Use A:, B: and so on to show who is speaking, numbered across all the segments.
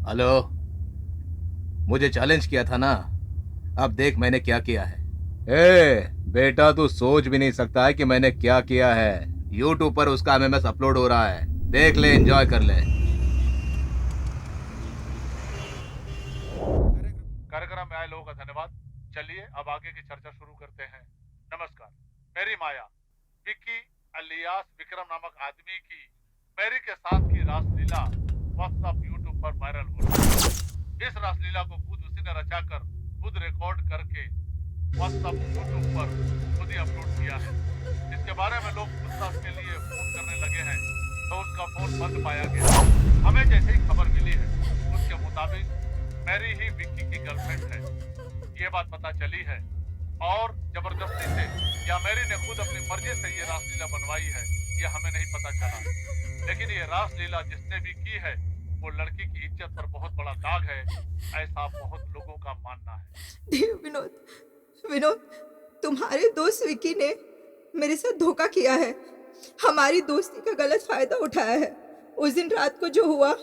A: Hello, मुझे challenge किया था ना। अब देख मैंने क्या किया है। ए बेटा, तू सोच भी नहीं सकता है कि मैंने क्या किया है। यूट्यूब पर उसका एमएमएस अपलोड हो रहा है, देख ले, एंजॉय कर ले।
B: कार्यक्रम में आए लोगों का धन्यवाद। चलिए अब आगे की चर्चा शुरू करते हैं। नमस्कार। मेरी माया विक्की अलियास विक्रम नामक आदमी की मैरी के साथ की रासलीला व्हाट्सएप यूट्यूब पर वायरल हो रही है। इस रासलीला को खुद उसी ने रचाकर खुद रिकॉर्ड करके व्हाट्सएप यूट्यूब पर खुद ही अपलोड किया है। इसके बारे में लोग पूछताछ के लिए फोन करने लगे हैं तो उसका फोन बंद पाया गया। हमें जैसे ही खबर मिली है उसके मुताबिक मैरी ही विक्की की गर्लफ्रेंड है, ये बात पता चली है। और जबरदस्ती से या मैरी ने खुद अपनी मर्जी से ये रासलीला बनवाई है, ये हमें नहीं पता चला। लेकिन ये रासलीला जिसने भी की है वो लड़की की इज्जत पर बहुत बड़ा दाग है, ऐसा बहुत लोगों का मानना है।
C: विनोद, विनोद, तुम्हारे दोस्त विक्की ने मेरे साथ धोखा किया है, हमारी दोस्ती का गलत फायदा उठाया है। उस दिन रात को जो हुआ।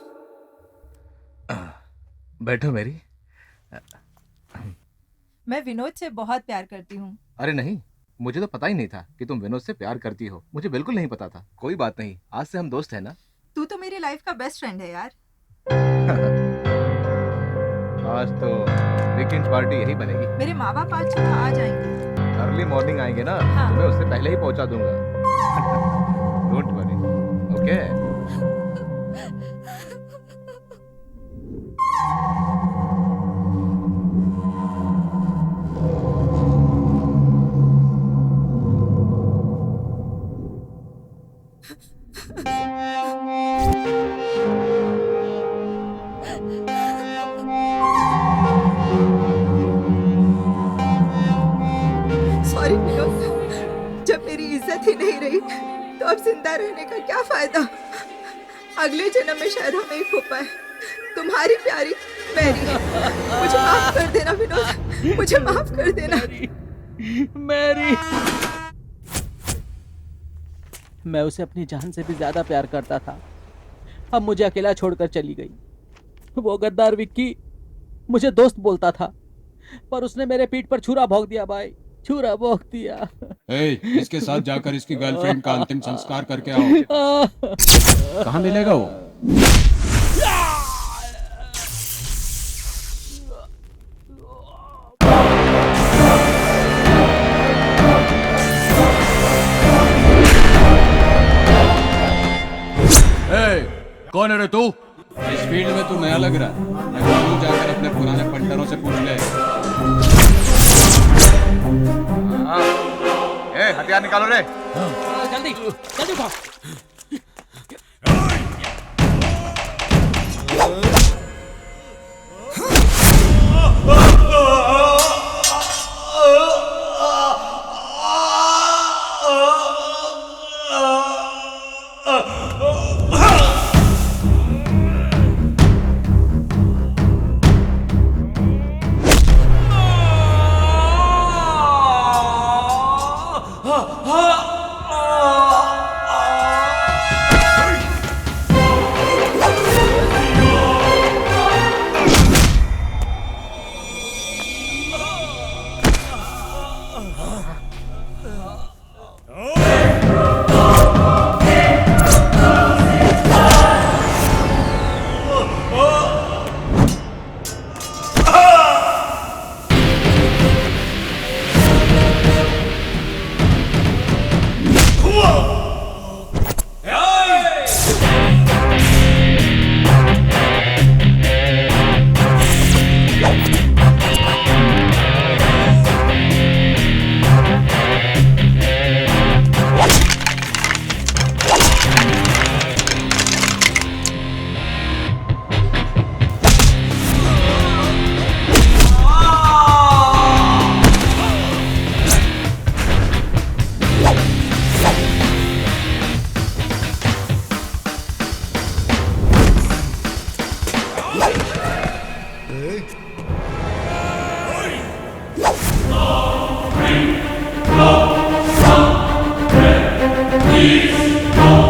A: बैठो मेरी।
D: मैं विनोद से बहुत प्यार करती हूँ।
A: अरे नहीं, मुझे तो पता ही नहीं था कि तुम विनोद से प्यार करती हो। मुझे बिल्कुल नहीं पता था। कोई बात नहीं, आज से हम दोस्त हैं ना।
D: तू तो मेरी लाइफ का बेस्ट फ्रेंड है यार।
A: आज तो वीकेंड पार्टी यही बनेगी।
D: मेरे माँ बाप आज सुबह आ जाएंगे।
A: अर्ली मॉर्निंग आएंगे ना,
D: हाँ।
A: तुम्हें उससे पहले ही पहुंचा दूंगा। Don't worry, okay?
C: Sorry Vinod, जब मेरी इज्जत ही नहीं रही तो अब जिंदा रहने का क्या फायदा। अगले जन्म में शायद हम एक हो पाए। तुम्हारी प्यारी मैरी। मुझे माफ कर देना विनोद, मुझे माफ कर देना।
E: मैरी, मैं उसे अपनी जान से भी ज्यादा प्यार करता था। अब मुझे अकेला छोड़कर चली गई। वो गद्दार विक्की मुझे दोस्त बोलता था, पर उसने मेरे पीठ पर छुरा भोंक दिया भाई, छुरा भोंक दिया।
F: इसके साथ जाकर इसकी गर्लफ्रेंड का अंतिम संस्कार करके आओ। कहाँ मिलेगा वो? कौन है रे तू? इस फील्ड में तू नया लग रहा है। अगर तू जाकर अपने पुराने पंटरों से पूछ ले।
A: हथियार निकालो रे।
E: जल्दी जल्दी उठाओ।
G: Please, no.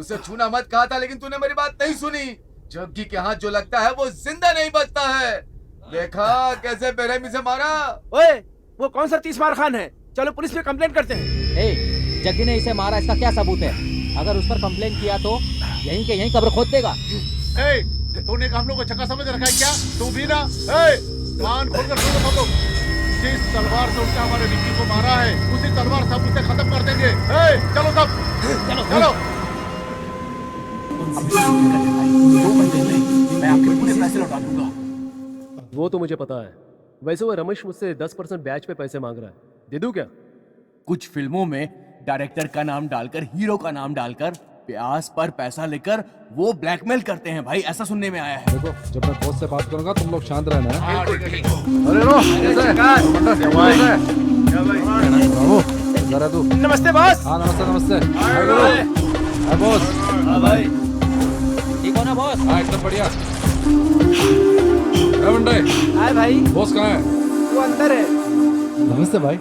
A: उसे छूना मत कहा था, लेकिन तूने मेरी बात नहीं सुनी। जग्गी के हाथ जो लगता है वो जिंदा नहीं बचता है। देखा कैसे बेरहमी से मारा।
G: ओए, वो कौन सा 30 मार खान है? चलो पुलिस में कंप्लेंट करते हैं।
E: ए, जग्गी ने इसे मारा, इसका क्या सबूत है? अगर उस पर कंप्लेंट किया तो यहीं के यहीं कब्र खोद देगा।
B: तूने हम लोग को चक्का समझ रखा है क्या? तू भी ना कान खोलकर सुनो सब लोग। जिस तलवार से उसने हमारे विक्की को मारा है, उसी तलवार से हम उसे खत्म कर देंगे। चलो सब, चलो।
H: मैं आपके पूरे पैसे लौटा दूंगा।
I: वो तो मुझे पता है। वैसे वो रमेश मुझसे 10% ब्याज पे पैसे मांग रहा है, दे दूं क्या?
H: कुछ फिल्मों में डायरेक्टर का नाम डालकर, हीरो का नाम डालकर ब्याज पर पैसा लेकर वो ब्लैकमेल करते हैं भाई, ऐसा सुनने में आया है।
J: देखो, जब मैं बॉस से बात करूंगा तुम लोग शांत रहना है।
B: अरे रो,
J: जरा तू।
G: नमस्ते बॉस।
J: हाँ नमस्ते। हाय बॉस।
E: हाँ भाई, ठीक हो ना बॉस?
J: हाँ एकदम बढ़िया। वंडे।
G: हाय भाई।
J: बॉस कहाँ है?
G: वो अंदर है।
J: नमस्ते भाई।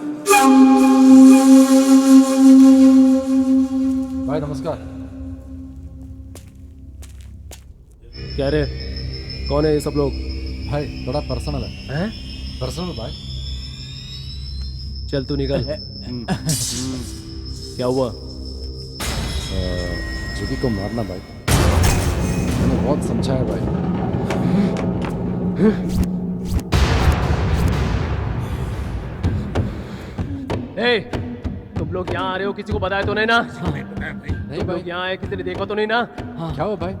J: भाई नमस्कार।
I: क्या रे, कौन है ये सब लोग?
J: भाई थोड़ा पर्सनल है।
I: हैं?
J: पर्सनल भाई।
I: चल तू निकल। क्या हुआ?
J: जग्गी को मारना भाई, मैंने बहुत समझाया भाई।
I: ए, तुम लोग यहाँ आ रहे हो, किसी को बताया तो नहीं ना?
J: नहीं
I: तुम
J: भाई।
I: लोग यहाँ आए, किसी ने देखा तो नहीं ना?
J: क्या हुआ भाई?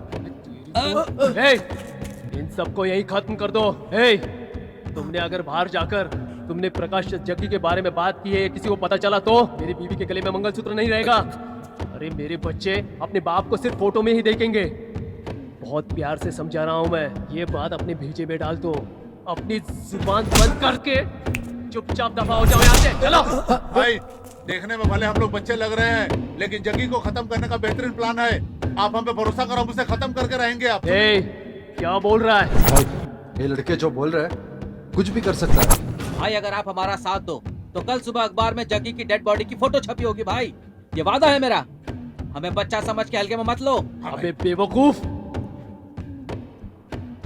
I: ए, इन सबको यहीं खत्म कर दो। ए, तुमने अगर बाहर जाकर तुमने प्रकाश जग्गी के बारे में बात की है, किसी को पता चला तो मेरी बीवी के गले में मंगलसूत्र नहीं रहेगा। अरे मेरे बच्चे अपने बाप को सिर्फ फोटो में ही देखेंगे। बहुत प्यार से समझा रहा हूं मैं, ये बात अपने भेजे में डाल दो। अपनी जुबान बंद करके चुपचाप दफा हो जाओ यहाँ से, चलो।
B: भाई देखने में भले हम लोग बच्चे लग रहे हैं, लेकिन जग्गी को खत्म करने का बेहतरीन प्लान है। आप हम पे भरोसा करो, हम उसे खत्म करके रहेंगे। आप
I: ए, क्या बोल रहा है?
J: भाई ये लड़के जो बोल रहे हैं कुछ भी कर सकता है।
E: भाई अगर आप हमारा साथ दो तो कल सुबह अखबार में जग्गी की डेड बॉडी की फोटो छपी होगी भाई। ये वादा है मेरा। हमें बच्चा समझ के हल्के में मत लो।
I: अबे बेवकूफ,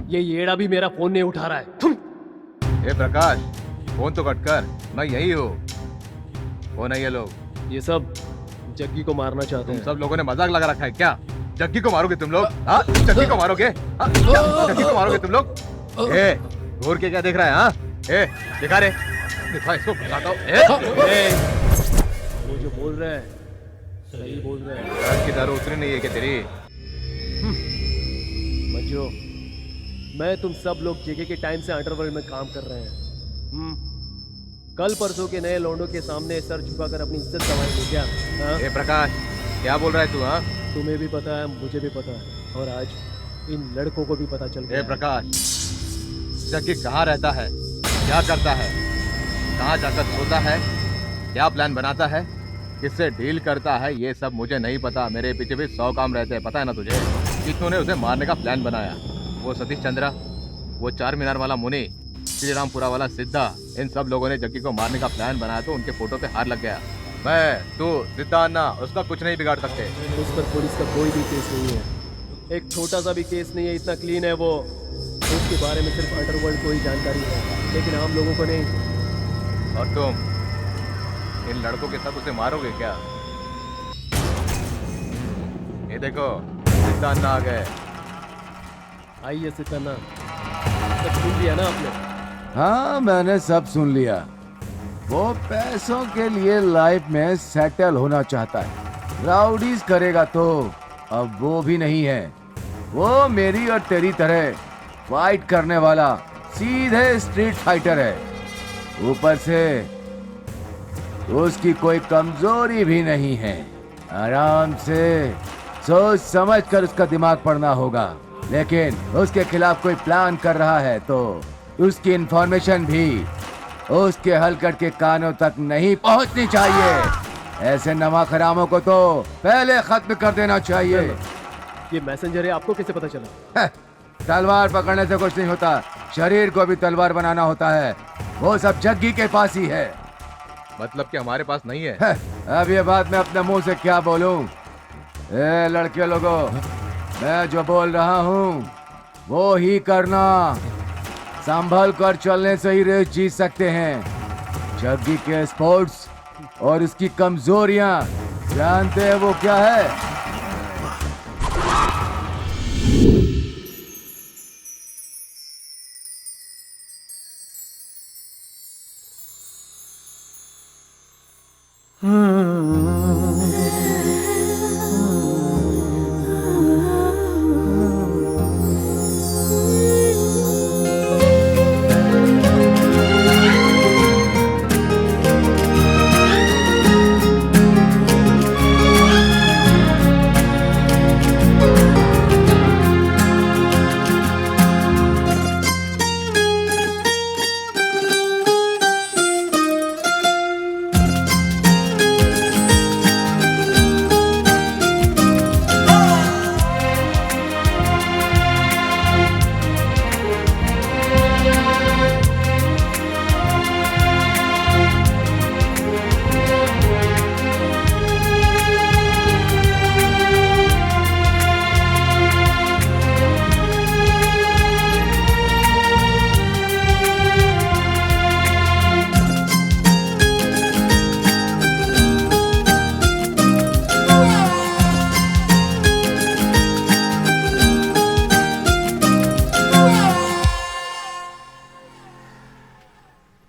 I: ये येड़ा भी मेरा फोन नहीं उठा रहा है।
A: ए प्रकाश, फोन तो कट कर, मैं यही हूँ। कौन है ये लोग?
I: ये सब जग्गी को मारना चाहते
A: तुम
I: हैं।
A: सब लोगों ने मजाक लगा रखा है क्या? जग्गी को मारोगे तुम लोग? हाँ, जग्गी को मारोगे? हाँ, क्या जग्गी को मारोगे तुम लोग? ए, घूर के क्या देख रहा है? हाँ, ए, दिखा रे, दिखा इसको, बताता हूँ।
I: ए, वो जो बोल रहे हैं सही बोल रहे हैं।
A: रात की दारू उतरी नहीं है क्या तेरी?
I: मंजू, मैं तुम सब लोग जेके के टाइम से अंडरवर्ल्ड में काम कर रहे हैं। कल परसों के नए लौंडों के सामने सर झुकाकर अपनी इज्जत गंवाएंगे क्या? हाँ?
A: ए प्रकाश, क्या बोल रहा है तू? हाँ,
I: तुम्हें भी पता है, मुझे भी पता है, और आज इन लड़कों को भी पता चल गया
A: ए
I: है।
A: प्रकाश, जग्गी कहाँ रहता है, क्या करता है, कहाँ जाकर सोता है, क्या प्लान बनाता है, किससे डील करता है, ये सब मुझे नहीं पता। मेरे पीछे भी 100 काम रहते हैं, पता है ना तुझे? कितनों ने उसे मारने का प्लान बनाया। वो सतीश चंद्रा, वो चार मीनार वाला मुनि, श्री रामपुरा वाला सिद्धा, इन सब लोगों ने जग्गी को मारने का प्लान बनाया तो उनके फोटो पे हार लग गया। मैं, तू, सिद्धा अन्ना, उसका कुछ नहीं बिगाड़ सकते।
I: उस पर पुलिस का कोई भी केस नहीं है, एक छोटा सा भी केस नहीं है, इतना क्लीन है वो। उसके बारे में सिर्फ अंडरवर्ल्ड को ही जानकारी है, लेकिन आम लोगों को नहीं।
A: और तुम इन लड़कों के साथ उसे मारोगे क्या? ये देखो, सिद्धा अन्ना आ गए।
I: आइए सिकन्ना, सब सुन लिया ना आपने?
K: हाँ, मैंने सब सुन लिया। वो पैसों के लिए लाइफ में सेटल होना चाहता है, राउडीज करेगा तो अब वो भी नहीं है। वो मेरी और तेरी तरह फाइट करने वाला सीधे स्ट्रीट फाइटर है। ऊपर से उसकी कोई कमजोरी भी नहीं है। आराम से सोच समझ कर उसका दिमाग पढ़ना होगा, लेकिन उसके खिलाफ कोई प्लान कर रहा है तो उसकी इंफॉर्मेशन भी उसके हलकट के कानों तक नहीं पहुंचनी चाहिए। ऐसे नमक हरामों को तो पहले खत्म कर देना चाहिए।
I: ये मैसेंजर है, आपको कैसे पता चला?
K: तलवार पकड़ने से कुछ नहीं होता, शरीर को भी तलवार बनाना होता है। वो सब जग्गी के पास ही है।
A: मतलब कि हमारे पास नहीं है?
K: अब ये बात मैं अपने मुंह से क्या बोलूं? ए लड़के लोगों, मैं जो बोल रहा हूँ वो ही करना। संभल कर चलने से ही रेस जीत सकते हैं। जग्गी के स्पोर्ट्स और उसकी कमजोरियां जानते हैं वो क्या है?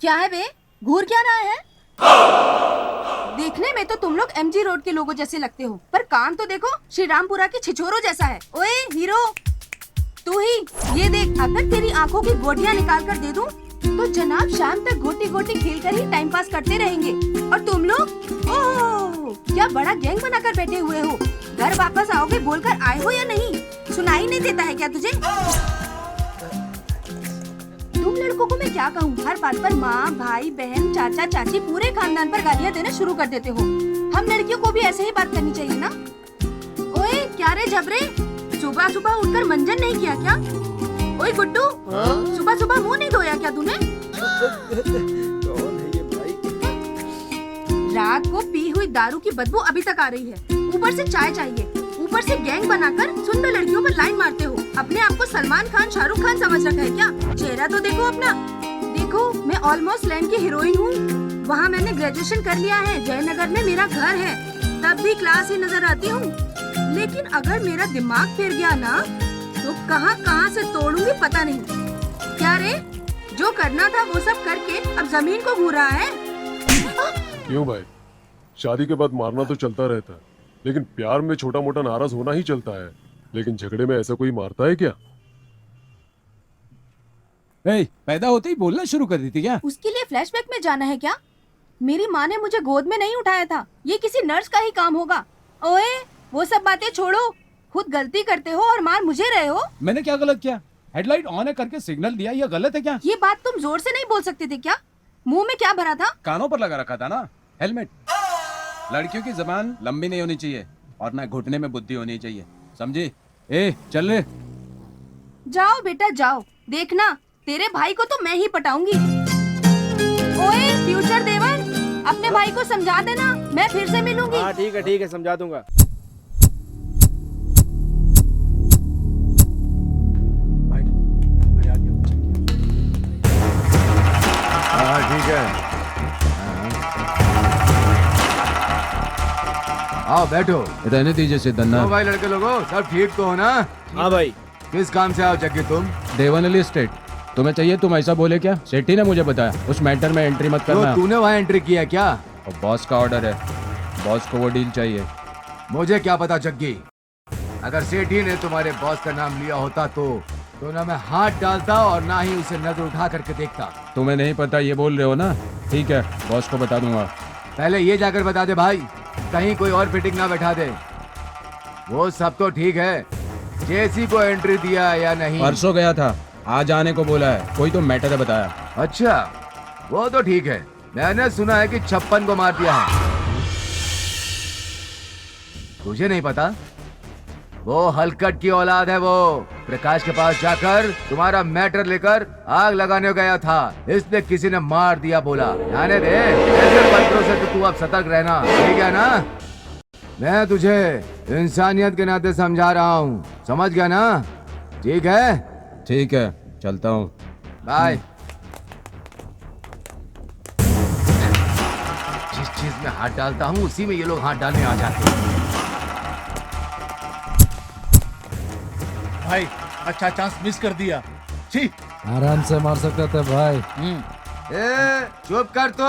L: क्या है बे? घूर क्या रहा है? देखने में तो तुम लोग MG रोड के लोगों जैसे लगते हो, पर काम तो देखो श्री रामपुरा के छिछोरों जैसा है। ओए हीरो, तू ही ये देख, अगर तेरी आंखों की गोटियां निकाल कर दे दूं, तो जनाब शाम तक गोटी गोटी खेल कर ही टाइम पास करते रहेंगे। और तुम लोग ओह क्या बड़ा गैंग बनाकर बैठे हुए हो। घर वापस आओगे बोलकर आए हो या नहीं? सुनाई नहीं देता है क्या तुझे? तुम लड़कों को मैं क्या कहूँ, हर बात पर माँ भाई बहन चाचा चाची पूरे खानदान पर गालियाँ देना शुरू कर देते हो। हम लड़कियों को भी ऐसे ही बात करनी चाहिए ना। ओए क्या रे जबरे, सुबह सुबह उठकर मंजन नहीं किया क्या? ओए गुड्डू, सुबह सुबह मुंह नहीं धोया क्या तूने?
G: कौन है ये भाई?
L: रात को पी हुई दारू की बदबू अभी तक आ रही है, ऊपर से चाय चाहिए, ऊपर से गैंग बनाकर सुंदर लड़कियों पर लाइन मारते हो। अपने आप को सलमान खान शाहरुख खान समझ रखा है क्या? चेहरा तो देखो अपना। देखो मैं ऑलमोस्ट लैंड की हीरोइन हूँ, वहाँ मैंने ग्रेजुएशन कर लिया है, जयनगर में मेरा घर है, तब भी क्लास ही नजर आती हूँ। लेकिन अगर मेरा दिमाग फिर गया ना, तो कहाँ कहाँ से तोड़ूंगी पता नहीं। क्या रे, जो करना था वो सब करके अब जमीन को घूर रहा है।
M: क्यों भाई, शादी के बाद मारना तो चलता रहता है, लेकिन प्यार में छोटा मोटा नाराज होना ही चलता है। लेकिन झगड़े में ऐसा कोई मारता है क्या?
F: पैदा होते ही बोलना शुरू कर दी थी क्या?
L: उसके लिए फ्लैशबैक में जाना है क्या? मेरी माँ ने मुझे गोद में नहीं उठाया था, ये किसी नर्स का ही काम होगा। ओए वो सब बातें छोड़ो, खुद गलती करते हो और मार मुझे रहे हो।
F: मैंने क्या गलत किया? हेडलाइट ऑन है करके सिग्नल दिया, ये गलत है क्या?
L: ये बात तुम जोर से नहीं बोल सकते थे क्या? मुंह में क्या भरा था?
F: कानों पर लगा रखा था ना हेलमेट। लड़कियों की जबान लंबी नहीं होनी चाहिए और ना घुटने में बुद्धि होनी चाहिए, समझी? ए चल रे।
L: जाओ बेटा जाओ, देखना तेरे भाई को तो मैं ही पटाऊंगी। ओए फ्यूचर देवर, अपने भाई को समझा देना, मैं फिर से मिलूंगी।
G: हाँ ठीक है समझा दूंगा।
K: हाँ ठीक है, आओ बैठो।
F: रहने दीजिए सिद्धन्ना।
K: भाई लड़के लोगों, सब ठीक तो हो ना?
G: हाँ भाई।
K: किस काम से आओ जग्गी तुम?
F: देवानली स्टेट। तुम्हें चाहिए, तुम ऐसा बोले क्या? सेठी ने मुझे बताया उस मैटर में एंट्री मत करना।
K: तो तूने वहाँ एंट्री किया क्या?
F: और बॉस का ऑर्डर है, बॉस को वो डील चाहिए।
K: मुझे क्या पता जग्गी, अगर सेठी ने तुम्हारे बॉस का नाम लिया होता तो ना मैं हाथ डालता और ना ही उसे नजर उठा करके देखता।
F: तुम्हें नहीं पता ये बोल रहे हो ना? ठीक है, बॉस को बता दूंगा।
K: पहले ये जाकर बता दे भाई, कहीं कोई और फिटिंग ना बैठा दे। वो सब तो ठीक है, जेसी को एंट्री दिया या नहीं?
F: परसों गया था, आज आने को बोला है, कोई तो मैटर है बताया।
K: अच्छा वो तो ठीक है, मैंने सुना है कि 56 को मार दिया है। तुझे नहीं पता? वो हलकट की औलाद है, वो प्रकाश के पास जाकर तुम्हारा मैटर लेकर आग लगाने गया था, इसलिए किसी ने मार दिया बोला। जाने दे, ऐसे पत्रों से तो तू अब सतर्क रहना, ठीक है ना? मैं तुझे इंसानियत के नाते समझा रहा हूँ, समझ गया ना? ठीक है?
F: ठीक है, चलता हूँ,
K: बाय। जिस चीज में हाथ डालता हूँ उसी में ये लोग हाथ डालने आ जाते हैं।
B: भाई अच्छा चांस मिस कर दिया। छी,
J: आराम से मार सकते थे भाई।
K: ए, चुप कर तू।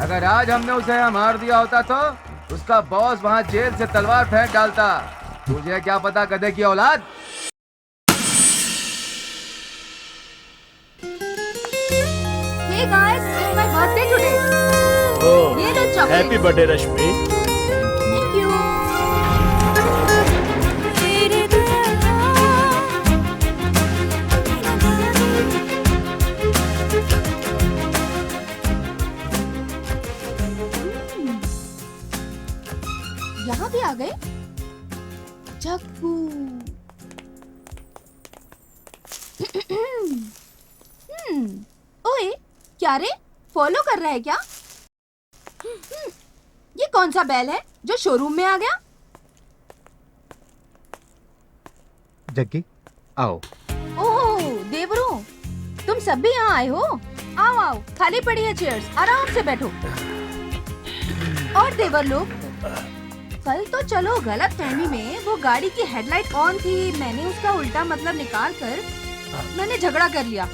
K: अगर आज हमने उसे यहाँ मार दिया होता तो उसका बॉस वहाँ जेल से तलवार फेंक डालता। तुझे क्या पता गधे की औलाद।
L: Hey guys, it's my birthday today. ये लो chocolate.
G: Happy birthday Rashmi.
L: Thank you. यहाँ भी आ गए चक्कू। ओए क्या रे, फॉलो कर रहा है क्या? ये कौन सा बैल है जो शोरूम में आ गया?
A: जग्गी आओ।
L: ओह देवरू, तुम सब भी यहाँ आए हो? आओ आओ, खाली पड़ी है चेयर्स, आराम से बैठो। और देवर लोग, कल तो चलो गलत फहमी में वो गाड़ी की हेडलाइट ऑन थी, मैंने उसका उल्टा मतलब निकाल कर मैंने झगड़ा कर लिया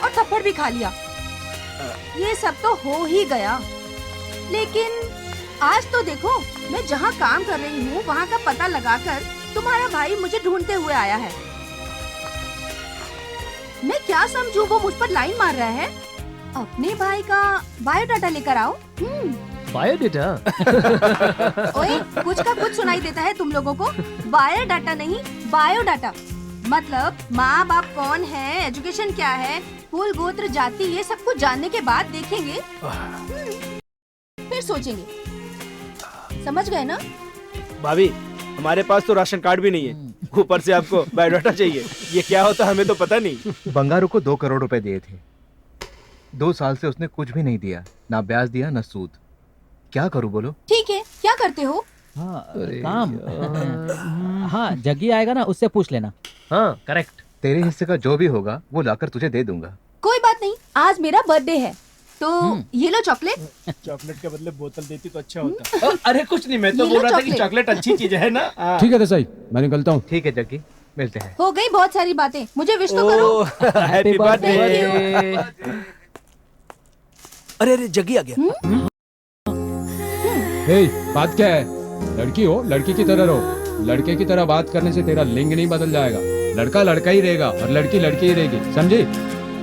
L: और थप्पड़ भी खा लिया। ये सब तो हो ही गया, लेकिन आज तो देखो, मैं जहाँ काम कर रही हूँ वहाँ का पता लगाकर तुम्हारा भाई मुझे ढूंढते हुए आया है। मैं क्या समझूं, वो मुझ पर लाइन मार रहा है। अपने भाई का बायोडाटा लेकर आओ।
I: बायोडेटा?
L: ओए, कुछ का कुछ सुनाई देता है तुम लोगों को। बायोडाटा नहीं, बायोडाटा। मतलब माँ बाप कौन है, एजुकेशन क्या है, कुल गोत्र जाति, ये सब कुछ जानने के बाद देखेंगे, फिर सोचेंगे। समझ गए ना?
G: भाभी, हमारे पास तो राशन कार्ड भी नहीं है, ऊपर से आपको बायोडाटा चाहिए। ये क्या होता हमें तो पता नहीं।
A: बंगारू को 2 करोड़ रुपए दिए थे। 2 साल से उसने कुछ भी नहीं दिया, ना ब्याज दिया ना सूद। क्या करूं बोलो?
L: ठीक है, क्या करते हो?
E: हाँ, काम। हाँ, जग्गी आएगा ना, उससे पूछ लेना।
I: हाँ, करेक्ट।
A: तेरे हिस्से का जो भी होगा वो लाकर तुझे दे दूंगा।
L: कोई बात नहीं, आज मेरा बर्थडे है, तो ये लो चॉकलेट।
G: चॉकलेट के बदले बोतल देती तो अच्छा होता। अरे कुछ नहीं, मैं तो
L: ये
G: बोल
L: लो
G: रहा था कि
L: चॉकलेट।
G: चॉकलेट अच्छी चीज है ना।
F: ठीक है देसाई, मैं निकलता हूँ।
A: ठीक है जग्गी, मिलते हैं।
L: हो गई बहुत सारी बातें, मुझे विश तो करो।
G: Happy birthday.
H: अरे अरे जग्गी आ गया।
F: हे, बात क्या है? लड़की हो, लड़की की तरह रहो। लड़के की तरह बात करने से तेरा लिंग नहीं बदल जाएगा। लड़का लड़का ही रहेगा और लड़की लड़की ही रहेगी, समझी?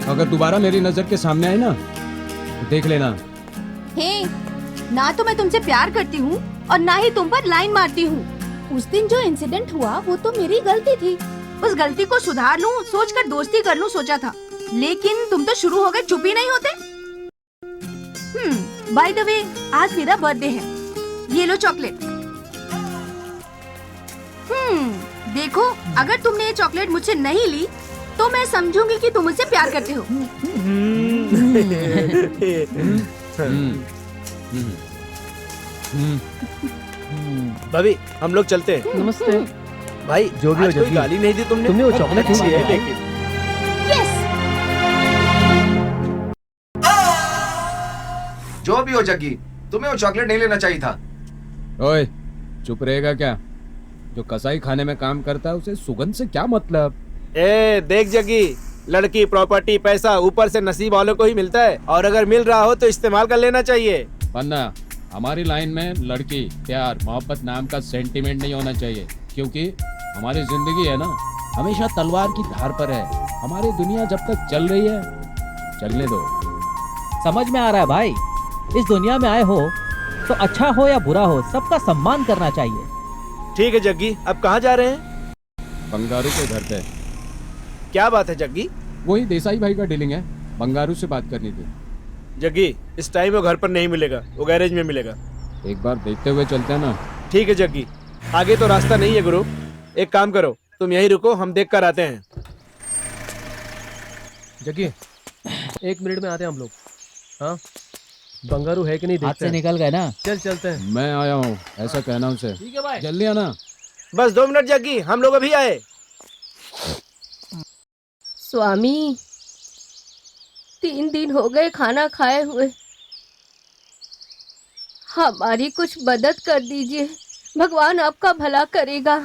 F: अगर दोबारा मेरी नजर के सामने आए ना, तो देख लेना।
L: हे, ना तो मैं तुमसे प्यार करती हूँ और ना ही तुम पर लाइन मारती हूँ। उस दिन जो इंसिडेंट हुआ वो तो मेरी गलती थी। उस गलती को सुधार लूँ सोचकर दोस्ती कर लूँ सोचा था, लेकिन तुम तो शुरू हो गए, चुप ही नहीं होते। बाय द वे, आज मेरा बर्थडे है, ये लो चॉकलेट। देखो, अगर तुमने ये चॉकलेट मुझसे नहीं ली तो मैं समझूंगी कि तुम मुझसे प्यार करते हो।
G: भाभी, हम लोग चलते हैं।
I: नमस्ते।
G: भाई,
H: जो भी हो
G: आज कोई
H: जग्गी,
G: गाली नहीं दी तुमने।
I: तुमने वो चॉकलेट
G: अच्छी
I: नहीं
G: है,
I: दी।
G: लेकिन
K: जो भी हो जग्गी, तुम्हें वो चॉकलेट नहीं लेना चाहिए था।
F: ओए, चुप रहेगा क्या? जो कसाई खाने में काम करता है उसे सुगंध से क्या मतलब?
G: ए, देख जग्गी, लड़की, प्रॉपर्टी, पैसा ऊपर से नसीब वालों को ही मिलता है, और अगर मिल रहा हो तो इस्तेमाल कर लेना चाहिए।
F: वरना हमारी लाइन में लड़की, प्यार, मोहब्बत नाम का सेंटीमेंट नहीं होना चाहिए, क्योंकि हमारी जिंदगी है ना, हमेशा तलवार की धार पर है। हमारी दुनिया जब तक चल रही है, चलने दो।
E: समझ में आ रहा है भाई, इस दुनिया में आए हो तो अच्छा हो या बुरा हो, सबका सम्मान करना चाहिए।
G: ठीक है जग्गी, अब कहाँ जा रहे हैं?
F: बंगारू के घर पे।
G: क्या बात है जग्गी?
F: वही देसाई भाई का डीलिंग है, बंगारू से बात करनी थी।
G: जग्गी, इस टाइम वो घर पर नहीं मिलेगा, वो गैरेज में मिलेगा।
F: एक बार देखते हुए चलते हैं ना।
G: ठीक है जग्गी, आगे तो रास्ता नहीं है गुरु। एक काम करो, तुम यहीं रुको, हम देख कर आते हैं।
I: जग्गी, 1 मिनट में आते हैं हम लोग। हाँ, बंगारू है कि नहीं
E: हाथ
I: देखते
E: से
I: हैं।
E: निकल गए ना।
I: चल चलते हैं।
F: मैं आया हूँ ऐसा कहना उसे।
I: ठीक है भाई।
F: जल्दी आना।
G: बस 2 मिनट जग्गी, हम लोग अभी आए।
N: स्वामी, 3 दिन हो गए खाना खाए हुए, हमारी कुछ मदद कर दीजिए, भगवान आपका भला करेगा।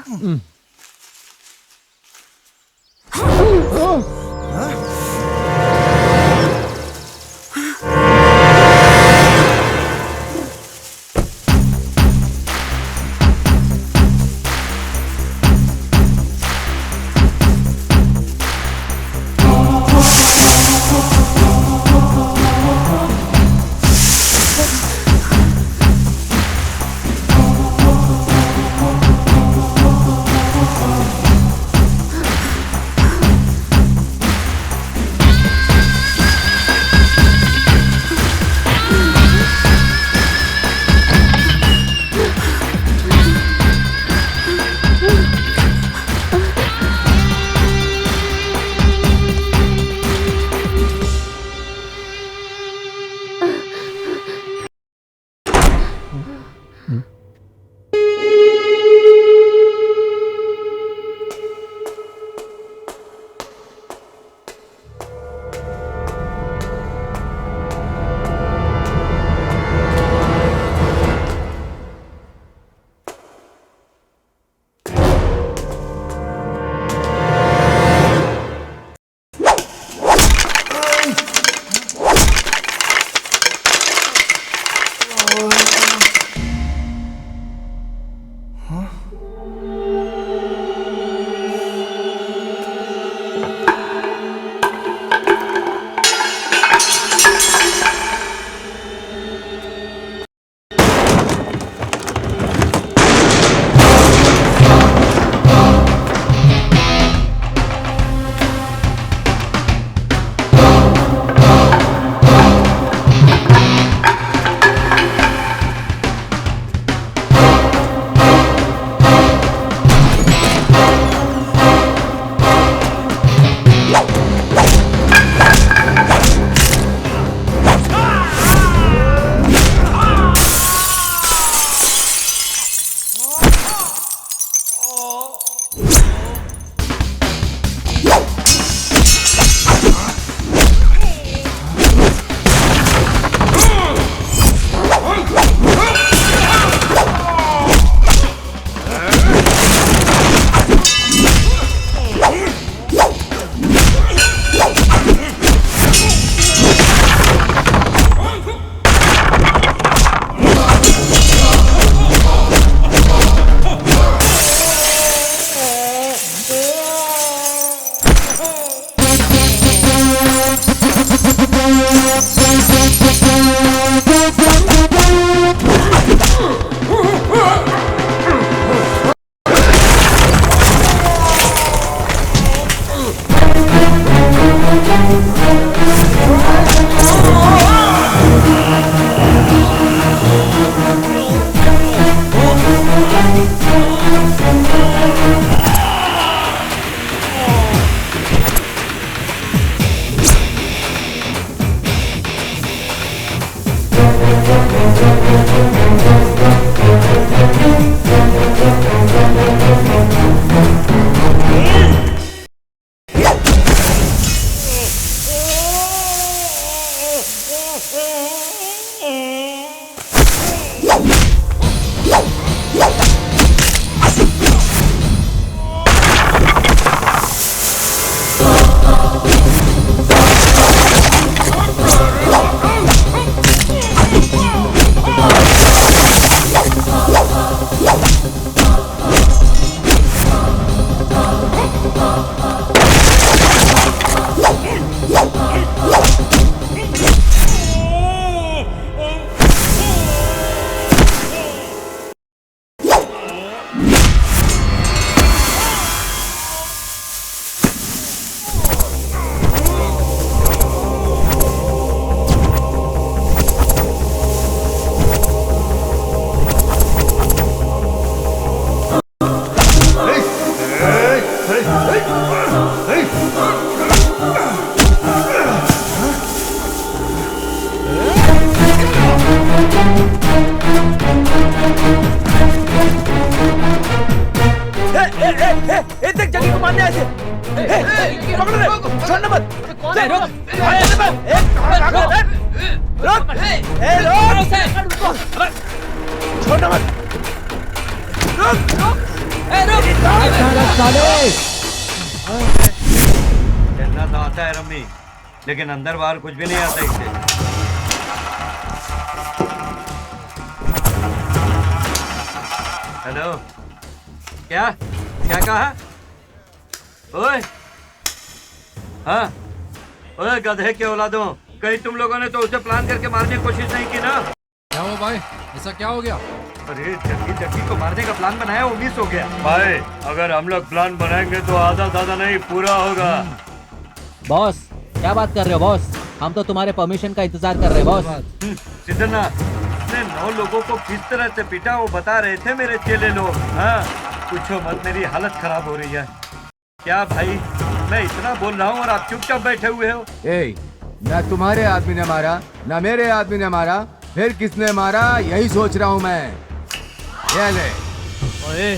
G: छोड़ना मत।
O: कहना तो आता है रम्मी, लेकिन अंदर बाहर कुछ भी नहीं आता इससे। हेलो, क्या क्या कहा? ओए, हाँ, ओए गधे के औलादों, कहीं तुम लोगों ने तो उसे प्लान करके मारने की कोशिश नहीं की ना?
F: क्या हुआ भाई, ऐसा क्या हो गया?
O: अरे जग्गी को मारने का प्लान बनाया, वो मिस हो गया। भाई अगर हम लोग प्लान बनाएंगे तो आधा दादा नहीं पूरा होगा।
E: बॉस क्या बात कर रहे हो बॉस? हम तो तुम्हारे परमिशन का इंतजार कर रहे हैं बॉस।
O: सिद्धनाथ, उसने 9 लोगों को किस तरह से पीटा वो बता रहे थे मेरे चेले लोग। हाँ, पूछो मत, मेरी हालत खराब हो रही है। क्या भाई, मैं इतना बोल रहा हूँ और आप चुपचाप बैठे हुए हो?
K: न तुम्हारे आदमी ने मारा, न मेरे आदमी ने मारा, फिर किसने मारा यही सोच रहा हूँ मैं। ये ले।
I: ओए,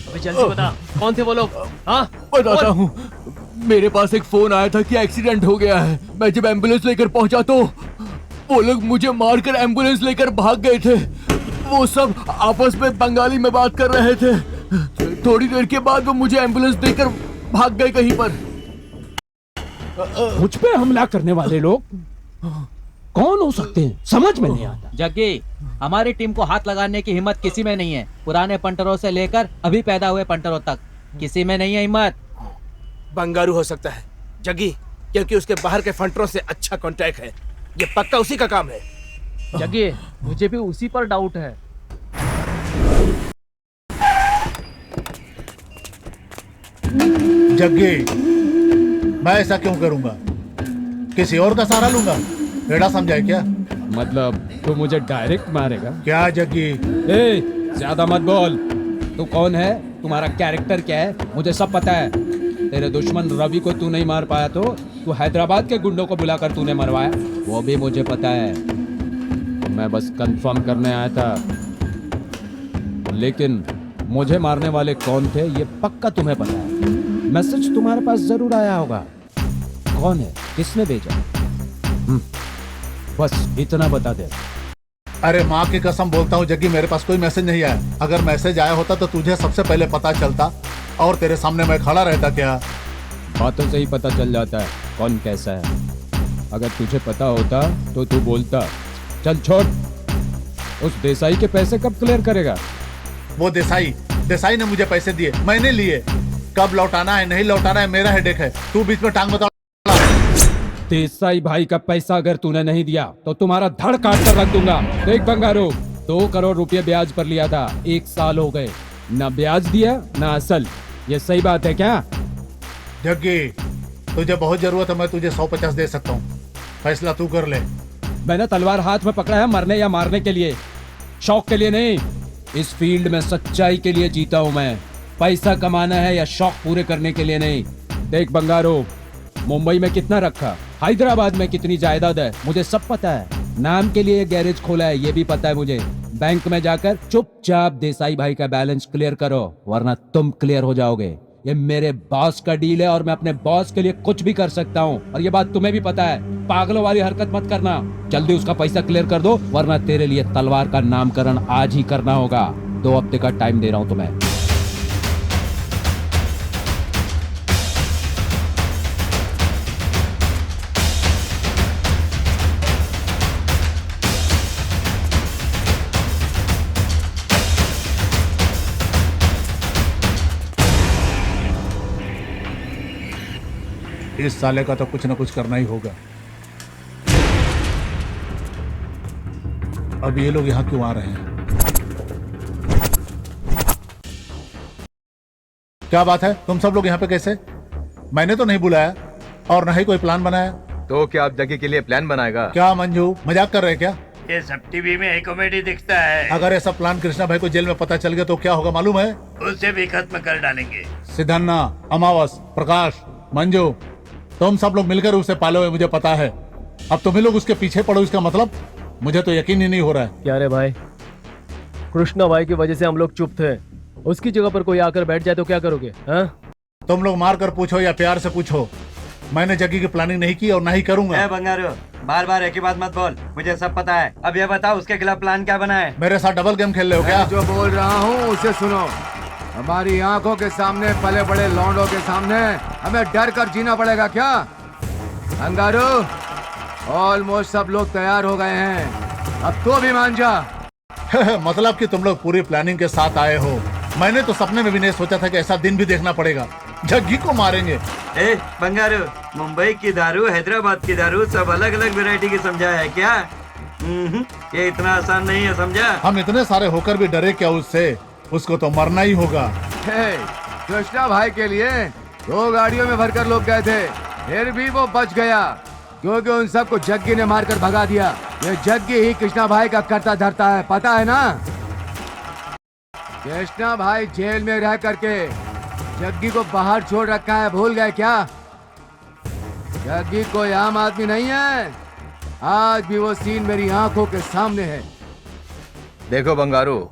I: अभी जल्दी बता, कौन थे वो लोग? हाँ,
H: बताता हूँ। मेरे पास एक फोन आया था कि एक्सीडेंट हो गया है। मैं जब एम्बुलेंस लेकर पहुंचा तो वो लोग मुझे मारकर एम्बुलेंस लेकर भाग गए थे। वो सब आपस में बंगाली में बात कर रहे थे। थोड़ी देर के बाद वो मुझे एम्बुलेंस देकर भाग गए कहीं पर।
F: मुझ पे हमला करने वाले लोग कौन हो सकते हैं, समझ में नहीं आता।
E: जग्गी, हमारी टीम को हाथ लगाने की हिम्मत किसी में नहीं है। पुराने पंटरों से लेकर अभी पैदा हुए पंटरों तक किसी में नहीं है हिम्मत।
G: बंगारू हो सकता है जग्गी, क्योंकि उसके बाहर के फंटरों से अच्छा कांटेक्ट है। ये पक्का उसी का काम है।
I: जग्गी, मुझे भी उसी पर डाउट है।
B: जग्गी, मैं ऐसा क्यों करूंगा? किसी और का सहारा लूंगा? बेड़ा समझाए क्या?
F: मतलब तू मुझे डायरेक्ट मारेगा?
B: क्या जग्गी?
F: ए, ज्यादा मत बोल। तू कौन है, तुम्हारा कैरेक्टर क्या है, मुझे सब पता है। तेरे दुश्मन रवि को तू नहीं मार पाया तो तू हैदराबाद के गुंडों को बुलाकर तूने मरवाया, वो भी मुझे पता है। मैं बस कंफर्म करने आया था, लेकिन मुझे मारने वाले कौन थे ये पक्का तुम्हें पता है। मैसेज तुम्हारे पास जरूर आया होगा। कौन है, किसने भेजा? बस इतना बता दे।
B: अरे माँ की कसम बोलता हूँ जग्गी, मेरे पास कोई मैसेज नहीं आया। अगर मैसेज आया होता तो तुझे सबसे पहले पता चलता और तेरे सामने मैं खड़ा रहता। क्या
F: बातों से ही पता चल जाता है कौन कैसा है। अगर तुझे पता होता तो तू बोलता। चल छोड़, उस देसाई के पैसे कब क्लियर करेगा?
B: वो देसाई ने मुझे पैसे दिए, मैंने लिए। कब लौटाना है नहीं लौटाना है मेरा हेडेक है, तू बीच में टांग बता।
F: देसाई भाई का पैसा अगर तूने नहीं दिया तो तुम्हारा धड़ काट कर रख दूंगा। देख बंगारो, 2 करोड़ रुपए ब्याज पर लिया था, 1 साल हो गए, ना ब्याज दिया ना असल। ये सही बात है क्या?
B: जग्गी, तुझे बहुत जरूरत है, मैं तुझे 150 दे सकता हूँ, फैसला तू कर ले।
F: मैंने तलवार हाथ में पकड़ा है मरने या मारने के लिए, शौक के लिए नहीं। इस फील्ड में सच्चाई के लिए जीता हूँ मैं, पैसा कमाना है या शौक पूरे करने के लिए नहीं। देख बंगारो, मुंबई में कितना रखा, हैदराबाद में कितनी जायदाद है, मुझे सब पता है। नाम के लिए गैरेज खोला है ये भी पता है मुझे। बैंक में जाकर चुपचाप देसाई भाई का बैलेंस क्लियर करो, वरना तुम क्लियर हो जाओगे। ये मेरे बॉस का डील है और मैं अपने बॉस के लिए कुछ भी कर सकता हूँ, और ये बात तुम्हें भी पता है। पागलों वाली हरकत मत करना, जल्दी उसका पैसा क्लियर कर दो, वरना तेरे लिए तलवार का नामकरण आज ही करना होगा। 2 हफ्ते का टाइम दे रहा हूँ तुम्हें।
B: इस साले का तो कुछ ना कुछ करना ही होगा। अब ये लोग यहाँ क्यों आ रहे हैं? क्या बात है, तुम सब लोग यहाँ पे कैसे? मैंने तो नहीं बुलाया और न ही कोई प्लान बनाया।
A: तो क्या आप जगह के लिए प्लान बनाएगा?
B: क्या मंजू, मजाक कर रहे हैं क्या?
O: ये सब टीवी में ही कॉमेडी दिखता है।
B: अगर ऐसा प्लान कृष्णा भाई को जेल में पता चल गया तो क्या होगा मालूम है?
O: उसे भी खत्म कर डालेंगे।
B: सिद्धन्ना, अमावस, प्रकाश, मंजू, तुम सब लोग मिलकर उसे पाले हुए मुझे पता है। अब तुम्ही लोग उसके पीछे पड़ो, इसका मतलब मुझे तो यकीन ही नहीं हो रहा है।
I: क्या रे भाई, कृष्णा भाई की वजह से हम लोग चुप थे, उसकी जगह पर कोई आकर बैठ जाए तो क्या करोगे? हाँ?
B: तुम लोग मार कर पूछो या प्यार से पूछो, मैंने जग्गी की प्लानिंग नहीं की और ना ही करूंगा।
O: बंगारू बार बार एक ही बात मत बोल, मुझे सब पता है। अब ये बताओ उसके खिलाफ प्लान क्या बना है?
B: मेरे साथ डबल गेम खेल रहे हो क्या?
K: जो बोल रहा हूँ उसे सुनो। हमारी आंखों के सामने पले बड़े लौंडों के सामने हमें डर कर जीना पड़ेगा क्या? अंगारू, ऑलमोस्ट सब लोग तैयार हो गए हैं, अब तो भी मान जा।
B: मतलब कि तुम लोग पूरी प्लानिंग के साथ आए हो। मैंने तो सपने में भी नहीं सोचा था कि ऐसा दिन भी देखना पड़ेगा। जग्गी को मारेंगे।
O: बंगारू, मुंबई की दारू, हैदराबाद की दारू, सब अलग अलग वैरायटी की समझा है क्या? ये इतना आसान नहीं है, समझा?
B: हम इतने सारे होकर भी डरे क्या उससे? उसको तो मरना ही होगा।
K: कृष्णा भाई के लिए 2 गाड़ियों में भरकर लोग गए थे, फिर भी वो बच गया क्योंकि उन सबको जग्गी ने मारकर भगा दिया। ये जग्गी ही कृष्णा भाई का करता धरता है, पता है ना? कृष्णा भाई जेल में रह करके जग्गी को बाहर छोड़ रखा है, भूल गए क्या? जग्गी कोई आम आदमी नहीं है, आज भी वो सीन मेरी आंखों के सामने है।
A: देखो बंगारू,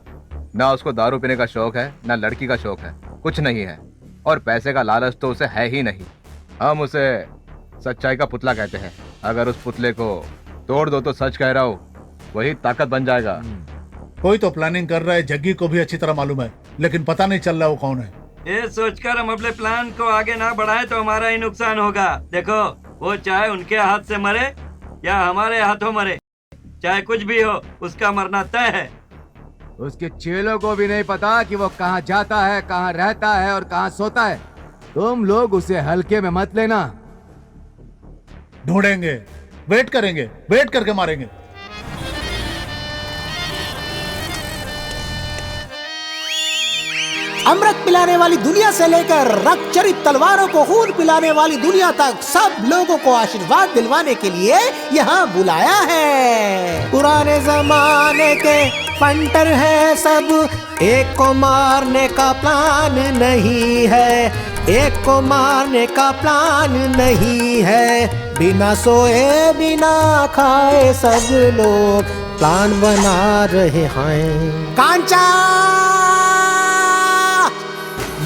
A: ना उसको दारू पीने का शौक है ना लड़की का शौक है, कुछ नहीं है, और पैसे का लालच तो उसे है ही नहीं। हम उसे सच्चाई का पुतला कहते हैं। अगर उस पुतले को तोड़ दो तो सच कह रहा हूँ वही ताकत बन जाएगा।
B: कोई तो प्लानिंग कर रहा है, जग्गी को भी अच्छी तरह मालूम है, लेकिन पता नहीं चल रहा वो कौन है।
O: ये सोचकर हम अपने प्लान को आगे ना बढ़ाए तो हमारा ही नुकसान होगा। देखो, वो चाहे उनके हाथ से मरे या हमारे हाथों मरे, चाहे कुछ भी हो, उसका मरना तय है।
K: उसके चेलों को भी नहीं पता कि वो कहाँ जाता है, कहाँ रहता है और कहाँ सोता है। तुम लोग उसे हल्के में मत लेना।
B: ढूंढेंगे, वेट करेंगे, वेट करके मारेंगे।
P: अमृत पिलाने वाली दुनिया से लेकर रक्त चरित तलवारों को खून पिलाने वाली दुनिया तक सब लोगों को आशीर्वाद दिलवाने के लिए यहाँ बुलाया है। पुराने जमाने के फंटर है सब, एक को मारने का प्लान नहीं है, एक को मारने का प्लान नहीं है। बिना सोए बिना खाए सब लोग प्लान बना रहे हैं। कांचा,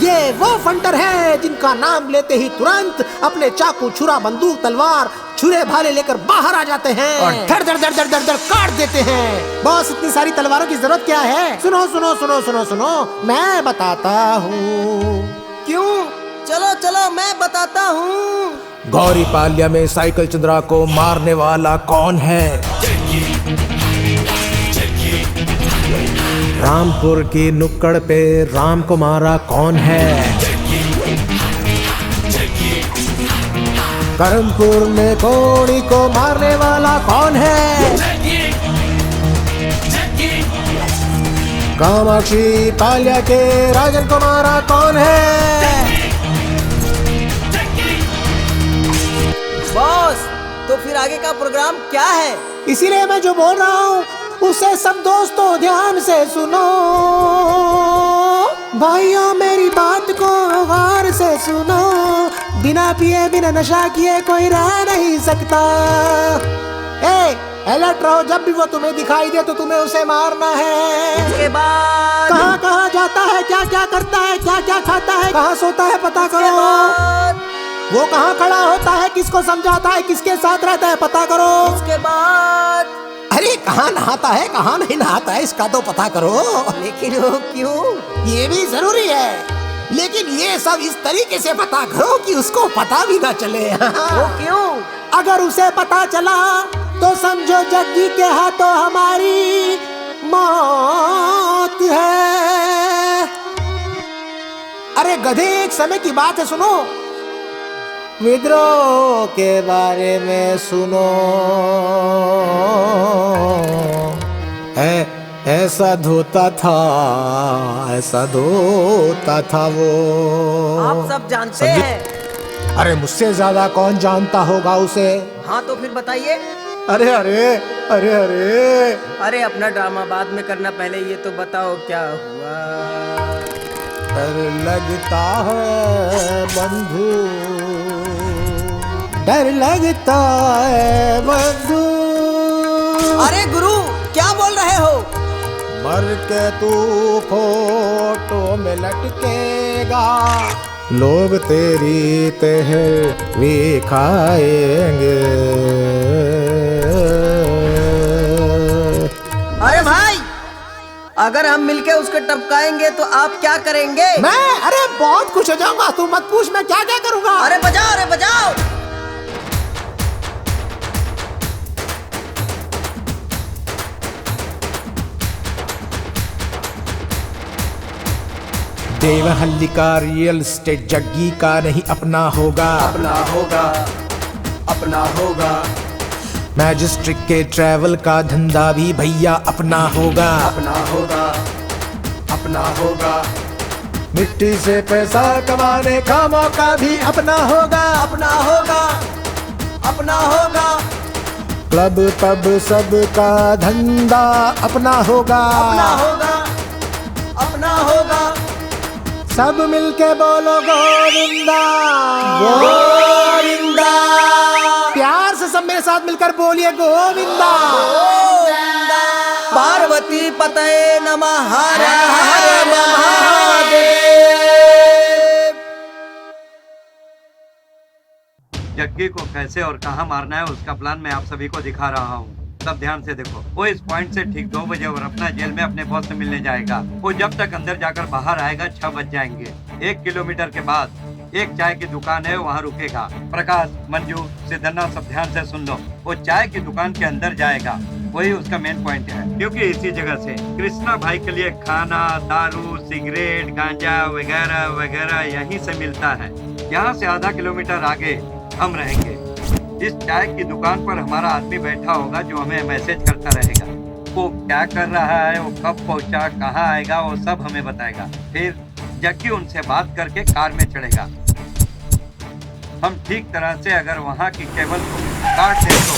P: ये वो फंटर है जिनका नाम लेते ही तुरंत अपने चाकू, छुरा, बंदूक, तलवार, छुरे भाले लेकर बाहर आ जाते हैं और धड़ धड़ धड़ धड़ धड़ धड़ काट देते हैं। बॉस, इतनी सारी तलवारों की जरूरत क्या है? सुनो सुनो सुनो सुनो सुनो, मैं बताता हूँ। क्यों? चलो चलो मैं बताता हूँ। गौरी पाल्या में साइकिल चंद्रा को मारने वाला कौन है? रामपुर की नुक्कड़ पे राम को मारा कौन है? करमपुर में कोड़ी को मारने वाला कौन है? कामाक्षी पाल्या के राजन को मारा कौन है?
Q: बॉस, तो फिर आगे का प्रोग्राम क्या है?
P: इसीलिए मैं जो बोल रहा हूँ उसे सब दोस्तों ध्यान से सुनो। भाइयों, मेरी बात को गौर से सुनो। बिना पिए बिना नशा किए कोई रह नहीं सकता। अलर्ट रहो, जब भी वो तुम्हें दिखाई दे तो तुम्हें उसे मारना है।
Q: उसके बाद
P: कहाँ कहाँ जाता है, क्या क्या करता है, क्या क्या खाता है, कहाँ सोता है, पता करो। वो कहाँ खड़ा होता है, किसको समझाता है, किसके साथ रहता है, पता करो।
Q: उसके बाद
P: अरे कहाँ नहाता है, कहाँ नहीं नहाता है, इसका तो पता करो।
Q: लेकिन वो क्यों?
P: ये भी जरूरी है, लेकिन ये सब इस तरीके से पता करो कि उसको पता भी ना चले।
Q: वो क्यों?
P: अगर उसे पता चला तो समझो जग्गी के हाथों हमारी मौत है। अरे गधे, एक समय की बात है, सुनो। विद्रोह के बारे में सुनो। ऐसा धोता था, ऐसा धोता था वो।
Q: आप सब जानते हैं।
P: अरे मुझसे ज्यादा कौन जानता होगा उसे?
Q: हाँ तो फिर बताइए।
P: अरे अरे अरे अरे
Q: अरे अपना ड्रामा बाद में करना, पहले ये तो बताओ क्या हुआ।
P: डर लगता है बंधु, डर लगता है बंधु।
Q: अरे गुरु, क्या बोल रहे हो?
P: मर के तू फोटो में लटकेगा, लोग तेरी तहवी खाएंगे।
Q: अरे भाई, अगर हम मिलके उसको टपकाएंगे तो आप क्या करेंगे?
P: अरे बहुत खुश हो जाऊंगा, तू मत पूछ मैं क्या क्या करूंगा।
Q: अरे बजाओ, अरे बजाओ।
P: देवहल्ली का रियल एस्टेट जग्गी का नहीं अपना होगा, अपना होगा, अपना होगा। मैजिस्ट्रिक के ट्रैवल का धंधा भी भैया अपना होगा, अपना होगा, अपना होगा। मिट्टी से पैसा कमाने का मौका भी अपना होगा, अपना होगा, अपना होगा। क्लब तब सबका धंधा अपना होगा, अपना होगा, अपना होगा। सब मिलके बोलो गोविंदा, गोविंदा। प्यार से सब मेरे साथ मिलकर बोलिए गोविंदा, गोविंदा।
Q: पार्वती पतये नमः, हर हर महादेव।
O: जग्गी को कैसे और कहां मारना है उसका प्लान मैं आप सभी को दिखा रहा हूं। सब ध्यान से देखो। वो इस पॉइंट से ठीक 2 बजे और अपना जेल में अपने बॉस से मिलने जाएगा। वो जब तक अंदर जाकर बाहर आएगा 6 बज जाएंगे। 1 किलोमीटर के बाद एक चाय की दुकान है, वहाँ रुकेगा। प्रकाश, मंजू, सिद्धन्ना सब ध्यान से सुन लो। वो चाय की दुकान के अंदर जाएगा, वही उसका मेन पॉइंट है, क्योंकि इसी जगह से कृष्णा भाई के लिए खाना, दारू, सिगरेट, गांजा वगैरह वगैरह यहीं से मिलता है। यहाँ से आधा किलोमीटर आगे हम रहेंगे। जिस चाय की दुकान पर हमारा आदमी बैठा होगा जो हमें मैसेज करता रहेगा, वो क्या कर रहा है, वो कब पहुंचा, कहाँ आएगा, वो सब हमें बताएगा। फिर जग्गी उनसे बात करके कार में चढ़ेगा। हम ठीक तरह से अगर वहाँ की केबल को काट दें तो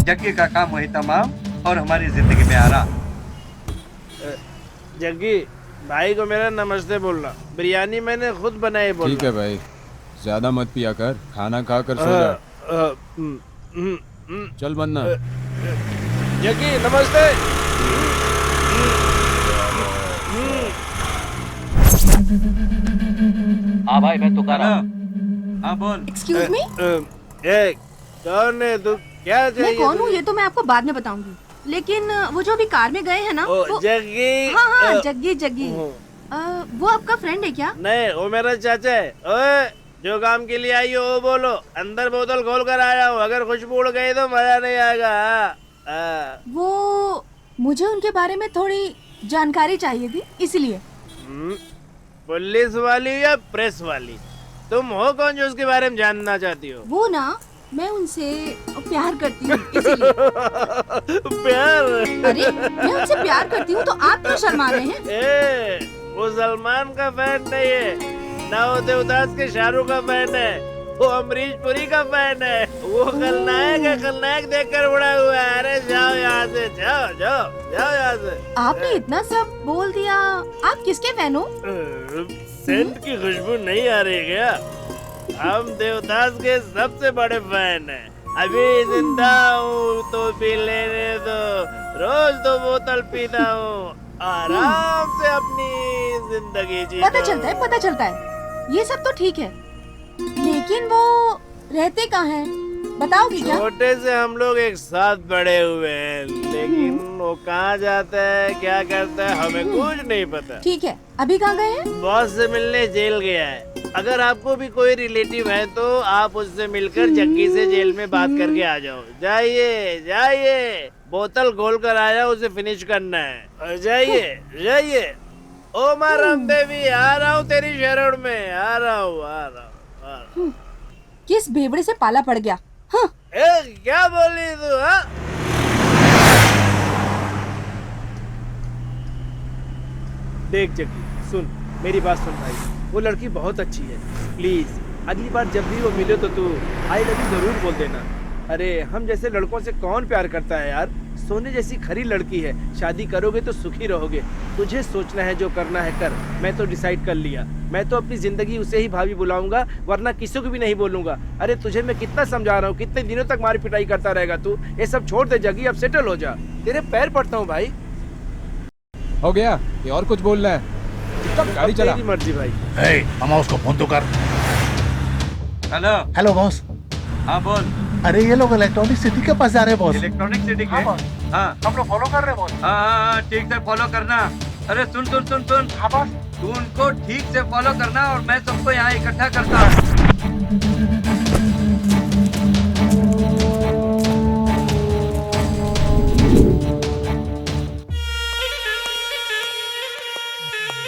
O: जग्गी का काम वही तमाम और हमारी जिंदगी में आराम।
G: जग्गी भाई को मेरा नमस्ते बोलना। बिरयानी मैंने खुद बनाई बोलना।
F: ठीक है भाई, ज्यादा मत पिया कर, खाना खा कर सो जा। चल बनना।
G: जग्गी नमस्ते।
E: हाँ भाई, मैं तो कर रहा हूँ।
O: हाँ बोल।
L: एक्सक्यूज मी,
G: कौन है तू, क्या चाहिए?
L: मैं कौन हूँ ये तो मैं आपको बाद में बताऊंगी, लेकिन वो जो अभी कार में गए हैं ना, वो
G: जग्गी।
L: हाँ हाँ, जग्गी जग्गी। वो आपका फ्रेंड है क्या?
G: नहीं, वो मेरा चाचा है। ओए, जो काम के लिए आई हो वो बोलो। अंदर बोतल खोल कर आया हूँ, अगर खुशबू उड़ गई तो मजा नहीं आएगा।
L: वो मुझे उनके बारे में थोड़ी जानकारी चाहिए थी, इसलिए।
G: पुलिस वाली या प्रेस वाली? तुम हो कौन जो उसके बारे में जानना चाहती हो?
L: वो ना, मैं उनसे प्यार करती हूँ, इसीलिए।
G: प्यार?
L: अरे मैं उनसे प्यार करती हूँ तो आप क्यों शर्मा रहे हैं?
G: वो सलमान का फैन नहीं है, ना वो देवदास के शाहरुख का फैन है, वो अमरीश पुरी का फैन है। वो खलनायक है, खलनायक देखकर उड़ा हुआ है। अरे जाओ यहाँ से, जाओ जाओ जाओ यहाँ से।
L: आपने इतना सब बोल दिया, आप किसके फैन हो?
G: सेंट की खुशबू नहीं आ रही क्या? हम देवदास के सबसे बड़े फैन हैं। अभी जिंदा हूँ तो पी लेने दो, रोज 2 बोतल पीता हूँ, आराम से अपनी जिंदगी जीता।
L: पता चलता है, पता चलता है, ये सब तो ठीक है, लेकिन वो रहते कहाँ हैं? बताओगी क्या?
G: छोटे से हम लोग एक साथ बड़े हुए हैं, लेकिन वो कहाँ जाता है, क्या करता है, हमें कुछ नहीं पता।
L: ठीक है, अभी कहाँ गए हैं?
G: बॉस से मिलने जेल गया है। अगर आपको भी कोई रिलेटिव है तो आप उससे मिलकर जग्गी से जेल में बात करके आ जाओ। जाइए जाइए, बोतल खोल कर आया, उसे फिनिश करना है। जाइए जाइए। ओ माँ रामदेवी, आ रहा हूँ तेरी शरण में, आ रहा हूँ, आ रहा हूँ।
L: किस भेबड़े से पाला पड़ गया? हाँ।
G: क्या बोली तू? हाँ? देख जग्गी, सुन मेरी बात सुन भाई, वो लड़की बहुत अच्छी है। प्लीज अगली बार जब भी वो मिले तो तू आई लव यू जरूर बोल देना। अरे हम जैसे लड़कों से कौन प्यार करता है यार? सोने जैसी खरी लड़की है, शादी करोगे तो सुखी रहोगे। तुझे सोचना है, जो करना है कर। मैं तो डिसाइड कर लिया, मैं तो अपनी जिंदगी उसे ही भाभी बुलाऊंगा, वरना किसी को भी नहीं बोलूंगा। अरे तुझे मैं कितना समझा रहा हूँ, कितने दिनों तक मार पिटाई करता रहेगा तू? ये सब छोड़ दे जग्गी, अब सेटल हो जा। तेरे पैर पड़ता हूँ भाई।
F: हो गया, ये और कुछ बोलना है? चुपचाप गाड़ी चला।
G: तेरी मर्जी भाई।
B: हे, मामा उसको फोन तो कर।
O: Hello
R: hello boss.
O: हाँ बोल।
R: अरे ये लोग इलेक्ट्रॉनिक सिटी के पास जा रहे हैं बॉस।
O: इलेक्ट्रॉनिक सिटी के? हाँ
R: हम लोग फॉलो कर रहे हैं बॉस।
O: हाँ ठीक से फॉलो करना। अरे सुन सुन सुन सुन।
R: हाँ बॉस।
O: तू उनको ठीक से फॉलो करना और मैं सबको यहाँ इकट्ठा करता हूँ।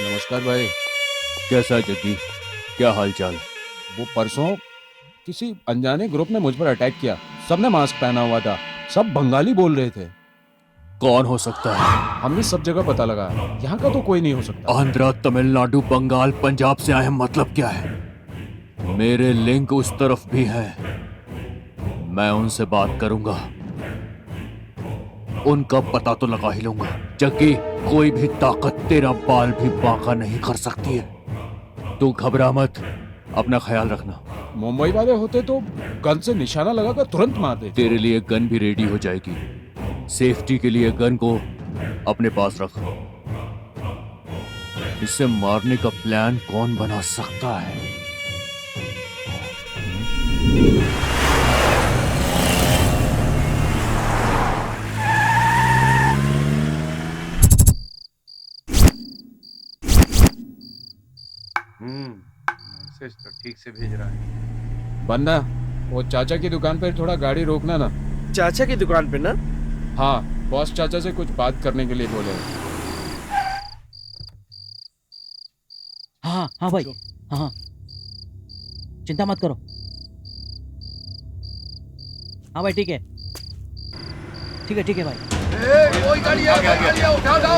F: नमस्कार भाई।
H: कैसा है जग्गी, क्या हाल चाल?
F: वो परसों किसी अनजाने ग्रुप ने मुझ पर अटैक किया। सबने मास्क पहना हुआ था, सब बंगाली बोल रहे थे।
H: कौन हो सकता है?
F: हमने सब जगह पता लगा, यहाँ का तो कोई नहीं हो सकता।
H: आंध्रा, तमिलनाडु, बंगाल, पंजाब से आए हैं, मतलब क्या है? मेरे लिंक उस तरफ भी है, मैं उनसे बात करूंगा, उनका पता तो लगा ही लूंगा। जग्गी, कोई भी ताकत तेरा बाल भी बांका नहीं कर सकती है। तू घबरा मत, अपना ख्याल रखना।
F: मुंबई वाले होते तो गन से निशाना लगाकर तुरंत मार देते।
H: तेरे लिए गन भी रेडी हो जाएगी। सेफ्टी के लिए गन को अपने पास रख। इसे मारने का प्लान कौन बना सकता है?
J: मैसेज तो ठीक से भेज रहा है।
F: बन्ना, वो चाचा की दुकान पर थोड़ा गाड़ी रोकना ना।
G: चाचा की दुकान पे ना?
F: हाँ, बॉस चाचा से कुछ बात करने के लिए बोले।
E: हाँ हाँ भाई, हाँ चिंता मत करो। हाँ भाई ठीक है, ठीक है, ठीक है भाई।
A: कोई गाड़ी आ गया, उठा दो।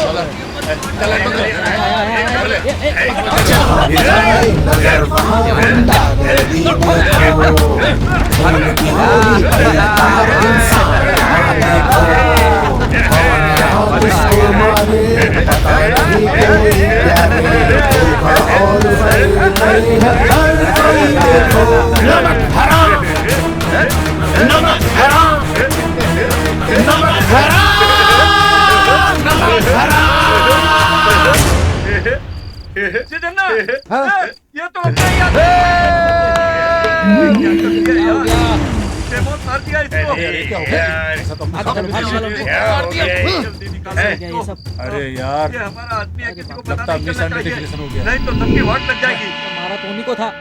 O: जितना ये तो अपना ही आदमी मार दिया इसको।
J: अरे यार,
O: ये हमारा आदमी है, किसी को पता
J: लगता
O: नहीं चलना
J: मिसआइडेंटिफिकेशन हो
O: चाहिए,
J: गया।
O: नहीं तो सबकी वाट लग जाएगी।
E: हमारा तो उन्हीं को था।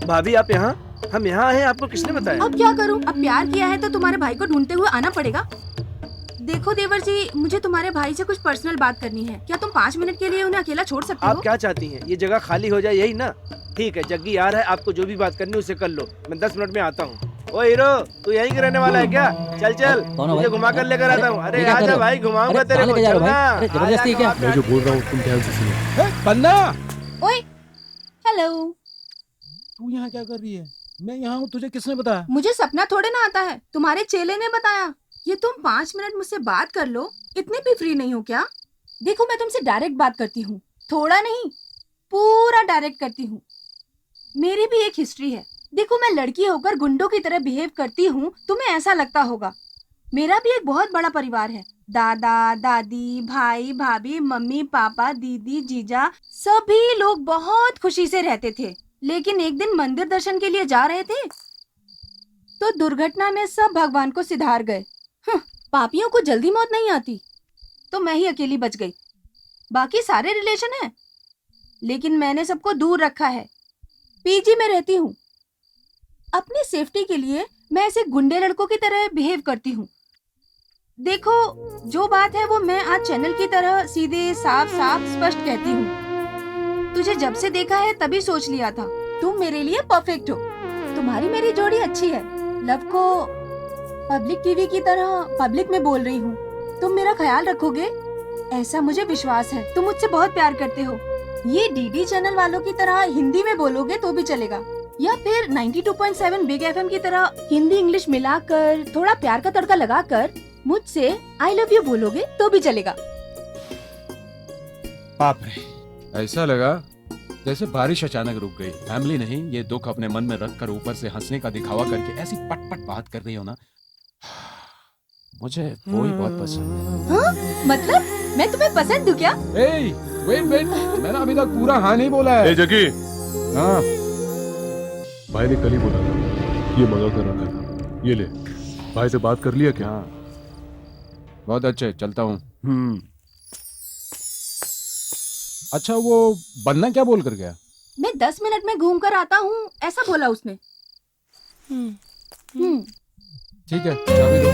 G: भाभी आप यहाँ? हम यहाँ हैं, आपको किसने बताया?
L: अब क्या करूँ? अब प्यार किया है तो तुम्हारे भाई को ढूंढते हुए आना पड़ेगा। देखो देवर जी, मुझे तुम्हारे भाई से कुछ पर्सनल बात करनी है। क्या तुम 5 मिनट के लिए उन्हें अकेला छोड़ सकते हो?
G: आप क्या चाहती हैं? ये जगह खाली हो जाए, यही ना? ठीक है, जग्गी आ रहा है, आपको जो भी बात करनी है उसे कर लो। मैं 10 मिनट में आता हूँ। ओ हीरो, तू यहीं के रहने वाला है क्या? चल चल, तुझे घुमा कर लेकर आता हूँ। अरे आजा भाई, घुमाऊंगा तेरे को।
E: जबरदस्ती क्या?
F: मैं जो बोल रहा हूँ तुम ध्यान से सुनो। बन्ना,
L: ओए, हेलो।
F: तू यहाँ क्या कर रही है? मैं यहाँ हूँ, तुझे किसने बताया?
L: मुझे सपना थोड़े ना आता है, तुम्हारे चेले ने बताया। ये तुम 5 मिनट मुझसे बात कर लो, इतने भी फ्री नहीं हो क्या? देखो मैं तुमसे डायरेक्ट बात करती हूँ, थोड़ा नहीं, पूरा डायरेक्ट करती हूँ। मेरी भी एक हिस्ट्री है। देखो मैं लड़की होकर गुंडों की तरह बिहेव करती हूँ, तुम्हें ऐसा लगता होगा। मेरा भी एक बहुत बड़ा परिवार है। दादा, दादी, भाई, भाभी, मम्मी, पापा, दीदी, जीजा, सभी लोग बहुत खुशी से रहते थे। लेकिन एक दिन मंदिर दर्शन के लिए जा रहे थे तो दुर्घटना में सब भगवान को सिधार गए। पापियों को जल्दी मौत नहीं आती, तो मैं ही अकेली बच गई। बाकी सारे रिलेशन हैं, लेकिन मैंने सबको दूर रखा है। पीजी में रहती हूँ। अपनी सेफ्टी के लिए मैं ऐसे गुंडे लड़कों की तरह बिहेव करती हूँ। देखो जो बात है वो मैं आज चैनल की तरह सीधे साफ साफ स्पष्ट कहती हूँ। तुझे जब से देखा है तभी सोच लिया था तुम मेरे लिए परफेक्ट हो। तुम्हारी मेरी जोड़ी अच्छी है। लव को पब्लिक टीवी की तरह पब्लिक में बोल रही हूँ। तुम मेरा ख्याल रखोगे, ऐसा मुझे विश्वास है। तुम मुझसे बहुत प्यार करते हो। ये डीडी चैनल वालों की तरह हिंदी में बोलोगे तो भी चलेगा, या फिर 92.7 बिग एफएम की तरह हिंदी इंग्लिश मिलाकर थोड़ा प्यार का तड़का लगाकर मुझसे आई लव यू बोलोगे तो भी चलेगा।
F: बाप रे, ऐसा लगा जैसे बारिश अचानक रुक गई। फैमिली नहीं, ये दुख अपने मन में रखकर ऊपर से हंसने का दिखावा करके ऐसी पट बात कर रही हो ना, मुझे वो ही बहुत पसंद है।
L: हाँ? मतलब मैं तुम्हें पसंद हूँ क्या?
F: वेट, मैंने अभी तक पूरा हाँ नहीं बोला है।
M: जगी,
F: हाँ
M: भाई ने कल ही बोला था, ये मंगा कर रखा था, ये ले। भाई से बात कर लिया क्या?
F: बहुत अच्छे, चलता हूँ। अच्छा, वो बन्ना क्या बोल कर गया?
L: मैं 10 मिनट में घूम कर आता हूँ, ऐसा बोला उसने।
F: ठीक है, चाबी दो।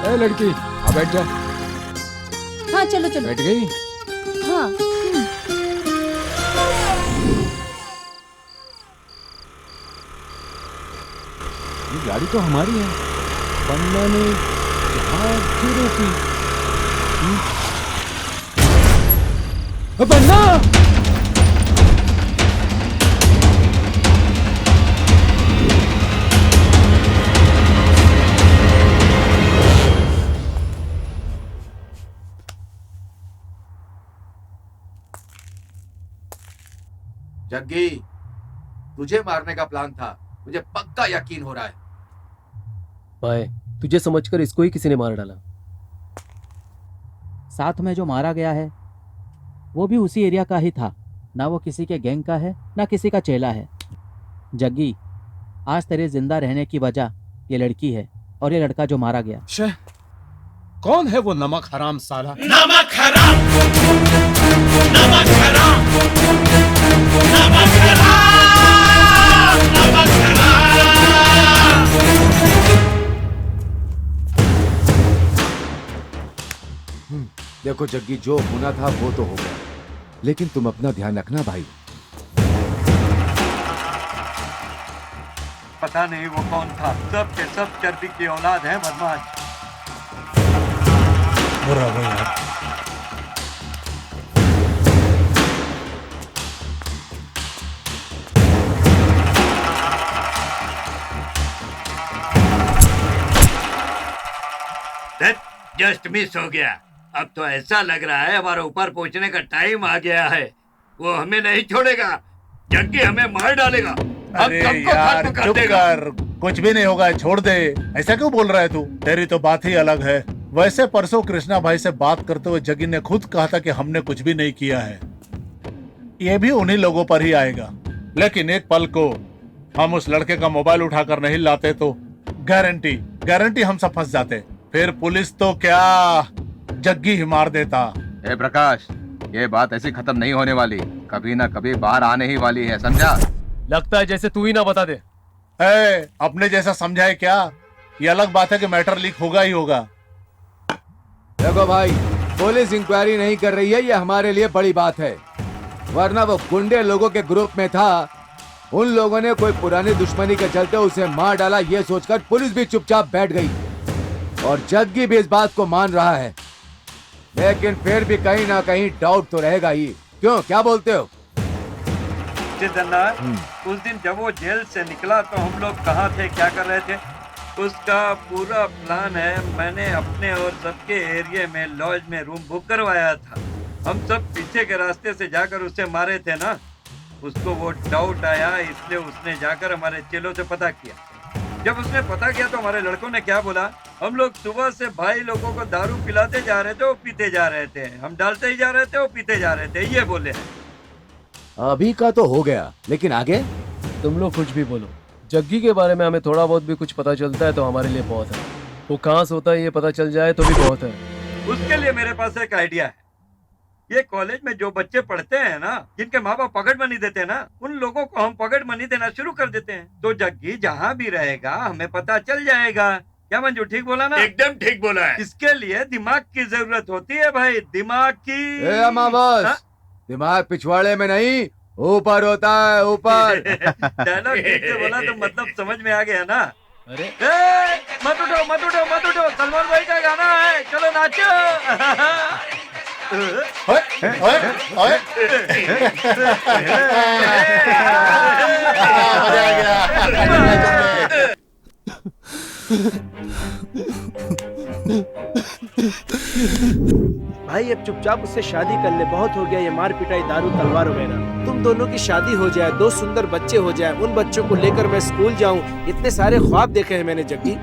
F: ए लड़की, आ बैठ जा।
L: हाँ चलो चलो।
F: बैठ गई?
L: हाँ।
F: ये गाड़ी तो हमारी है। बन्ना ने यहाँ क्यों रोकी? बन्ना!
K: जग्गी, तुझे मारने का प्लान था, मुझे पक्का यकीन हो रहा है।
I: भाई, तुझे समझकर इसको ही किसी ने मार डाला।
E: साथ में जो मारा गया है वो भी उसी एरिया का ही था। ना वो किसी के गैंग का है, ना किसी का चेला है। जग्गी, आज तेरे जिंदा रहने की वजह ये लड़की है और ये लड़का जो मारा गया।
F: कौन है वो नमक हराम साला?
S: नमक हराम, नमक हराम, नमक हराम, नमक हराम।
K: देखो जग्गी, जो होना था वो तो हो गया, लेकिन तुम अपना ध्यान रखना भाई।
O: पता नहीं वो कौन था, सब के सब चर्बी की औलाद है, बदमाश।
R: बुरा हो यार।
O: जस्ट मिस हो गया। अब तो ऐसा लग रहा है हमारे ऊपर पहुंचने का टाइम आ गया है। वो हमें नहीं छोड़ेगा, जग्गी हमें मार डालेगा।
B: अरे यार चुप कर, कुछ भी नहीं होगा, छोड़ दे। ऐसा क्यों बोल रहा है तू? तेरी तो बात ही अलग है। वैसे परसों कृष्णा भाई से बात करते हुए जग्गी ने खुद कहा था कि हमने कुछ भी नहीं किया है। ये भी उन्हीं लोगों पर ही आएगा। लेकिन एक पल को हम उस लड़के का मोबाइल उठाकर नहीं लाते तो गारंटी हम सब फंस जाते। फिर पुलिस तो क्या, जग्गी ही मार देता।
A: ए प्रकाश, ये बात ऐसी खत्म नहीं होने वाली, कभी ना कभी बाहर आने ही वाली है, समझा?
I: लगता है जैसे तू ही ना बता दे।
B: अपने जैसा समझाए क्या? ये अलग बात है कि मैटर लीक होगा ही होगा।
K: देखो भाई, पुलिस इंक्वायरी नहीं कर रही है, ये हमारे लिए बड़ी बात है। वरना वो गुंडे लोगों के ग्रुप में था, उन लोगों ने कोई पुरानी दुश्मनी के चलते उसे मार डाला, ये सोचकर पुलिस भी चुपचाप बैठ गई और जग्गी भी इस बात को मान रहा है। लेकिन फिर भी कहीं ना कहीं डाउट तो रहेगा ही। क्यों, क्या बोलते हो?
O: उस दिन जब वो जेल से निकला तो हम लोग कहाँ थे, क्या कर रहे थे, उसका पूरा प्लान है। मैंने अपने और सबके एरिया में लॉज में रूम बुक करवाया था। हम सब पीछे के रास्ते से जाकर उसे मारे थे ना। उसको वो डाउट आया, इसलिए उसने जाकर हमारे चेलों से पता किया। जब उसने पता किया तो हमारे लड़कों ने क्या बोला, हम लोग सुबह से भाई लोगों को दारू पिलाते जा रहे थे, वो पीते जा रहे थे, हम डालते ही जा रहे थे, वो पीते जा रहे थे, ये बोले।
K: अभी का तो हो गया, लेकिन आगे?
I: तुम लोग कुछ भी बोलो, जग्गी के बारे में हमें थोड़ा बहुत भी कुछ पता चलता है तो हमारे लिए बहुत है। वो कहाँ से होता है ये पता चल जाए तो भी बहुत है।
O: उसके लिए मेरे पास एक आइडिया है। ये कॉलेज में जो बच्चे पढ़ते हैं ना, जिनके माँ बाप पॉकेट मनी देते हैं ना, उन लोगों को हम पॉकेट मनी देना शुरू कर देते हैं। तो जग्गी जहाँ भी रहेगा हमें पता चल जाएगा क्या मंजू ठीक बोला ना?
S: एकदम ठीक बोला है।
O: इसके लिए दिमाग की जरूरत होती है भाई, दिमाग की।
K: बॉस, दिमाग पिछवाड़े में नहीं ऊपर होता है, ऊपर।
O: डायलॉग ठीक से बोला तो मतलब समझ में आ गया ना?
E: अरे
O: मत उठो मत उठो मत उठो, सलमान भाई का गाना है, चलो नाचो।
G: भाई अब चुपचाप उससे शादी कर ले, बहुत हो गया ये मार पिटाई, दारू तलवार वगैरह। तुम दोनों की शादी हो जाए, 2 सुंदर बच्चे हो जाए, उन बच्चों को लेकर मैं स्कूल जाऊं, इतने सारे ख्वाब देखे हैं मैंने जग्गी।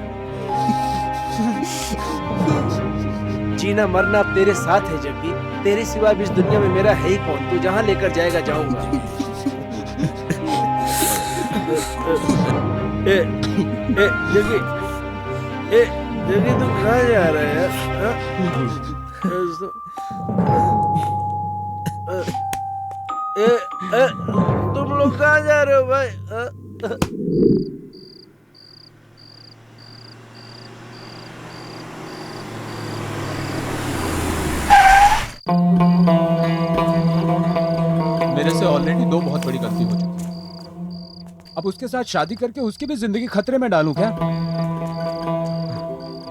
G: जीना मरना अब तेरे साथ है जग्गी, तेरे सिवा भी इस दुनिया में मेरा है ही कौन। तू जहाँ लेकर जाएगा जाऊंगा। जग्गी जग्गी तुम कहाँ जा रहे हैं? तुम लोग कहाँ जा रहे हो भाई?
F: मेरे से ऑलरेडी 2 बहुत बड़ी गलती हो चुकी है। अब उसके साथ शादी करके उसकी भी जिंदगी खतरे में डालूं क्या?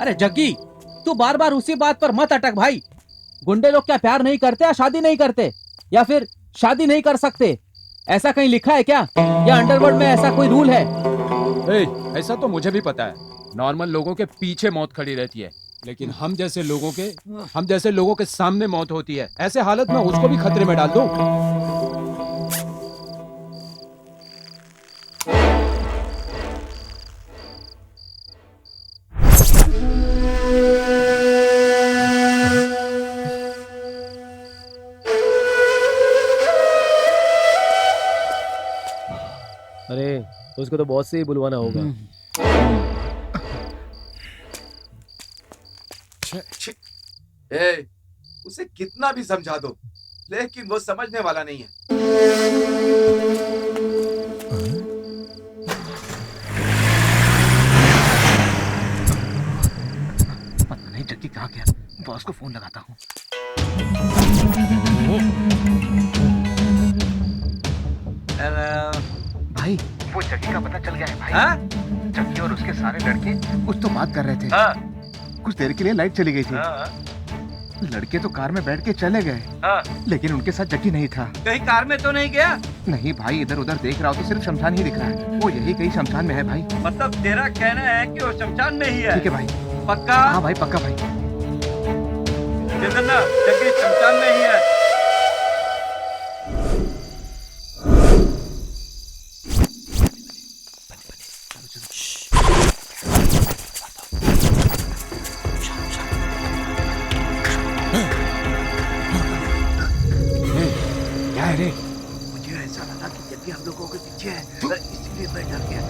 E: अरे जग्गी, तू बार बार उसी बात पर मत अटक भाई। गुंडे लोग क्या प्यार नहीं करते या शादी नहीं करते, या फिर शादी नहीं कर सकते? ऐसा कहीं लिखा है क्या, या अंडरवर्ल्ड में ऐसा कोई रूल है?
F: ऐसा तो मुझे भी पता है, नॉर्मल लोगों के पीछे मौत खड़ी रहती है, लेकिन हम जैसे लोगों के सामने मौत होती है। ऐसे हालत में उसको भी खतरे में डाल दो।
I: अरे उसको तो बॉस से ही बुलवाना होगा।
K: उसे कितना भी समझा दो, लेकिन वो समझने वाला नहीं है।
A: पता नहीं जग्गी कहाँ गया, बॉस को फोन लगाता हूँ। भाई वो जग्गी का पता चल गया है भाई। जग्गी और उसके सारे लड़के कुछ तो बात कर रहे थे। कुछ देर के लिए लाइट चली गई थी। लड़के तो कार में बैठ के चले गए, लेकिन उनके साथ जग्गी नहीं था।
O: कहीं कार में तो नहीं गया?
A: नहीं भाई, इधर उधर देख रहा हो तो सिर्फ शमशान ही दिख रहा है। वो यही कहीं शमशान में है भाई।
O: मतलब तेरा कहना है कि वो शमशान में ही है?
A: ठीक है भाई।
O: पक्का?
A: हाँ भाई पक्का भाई।
O: चंदना, जग्गी शमशान में ही है।
A: मुझे ऐसा लगा कि जग्गी हम लोगों के पीछे है, इसलिए मैं डर गया।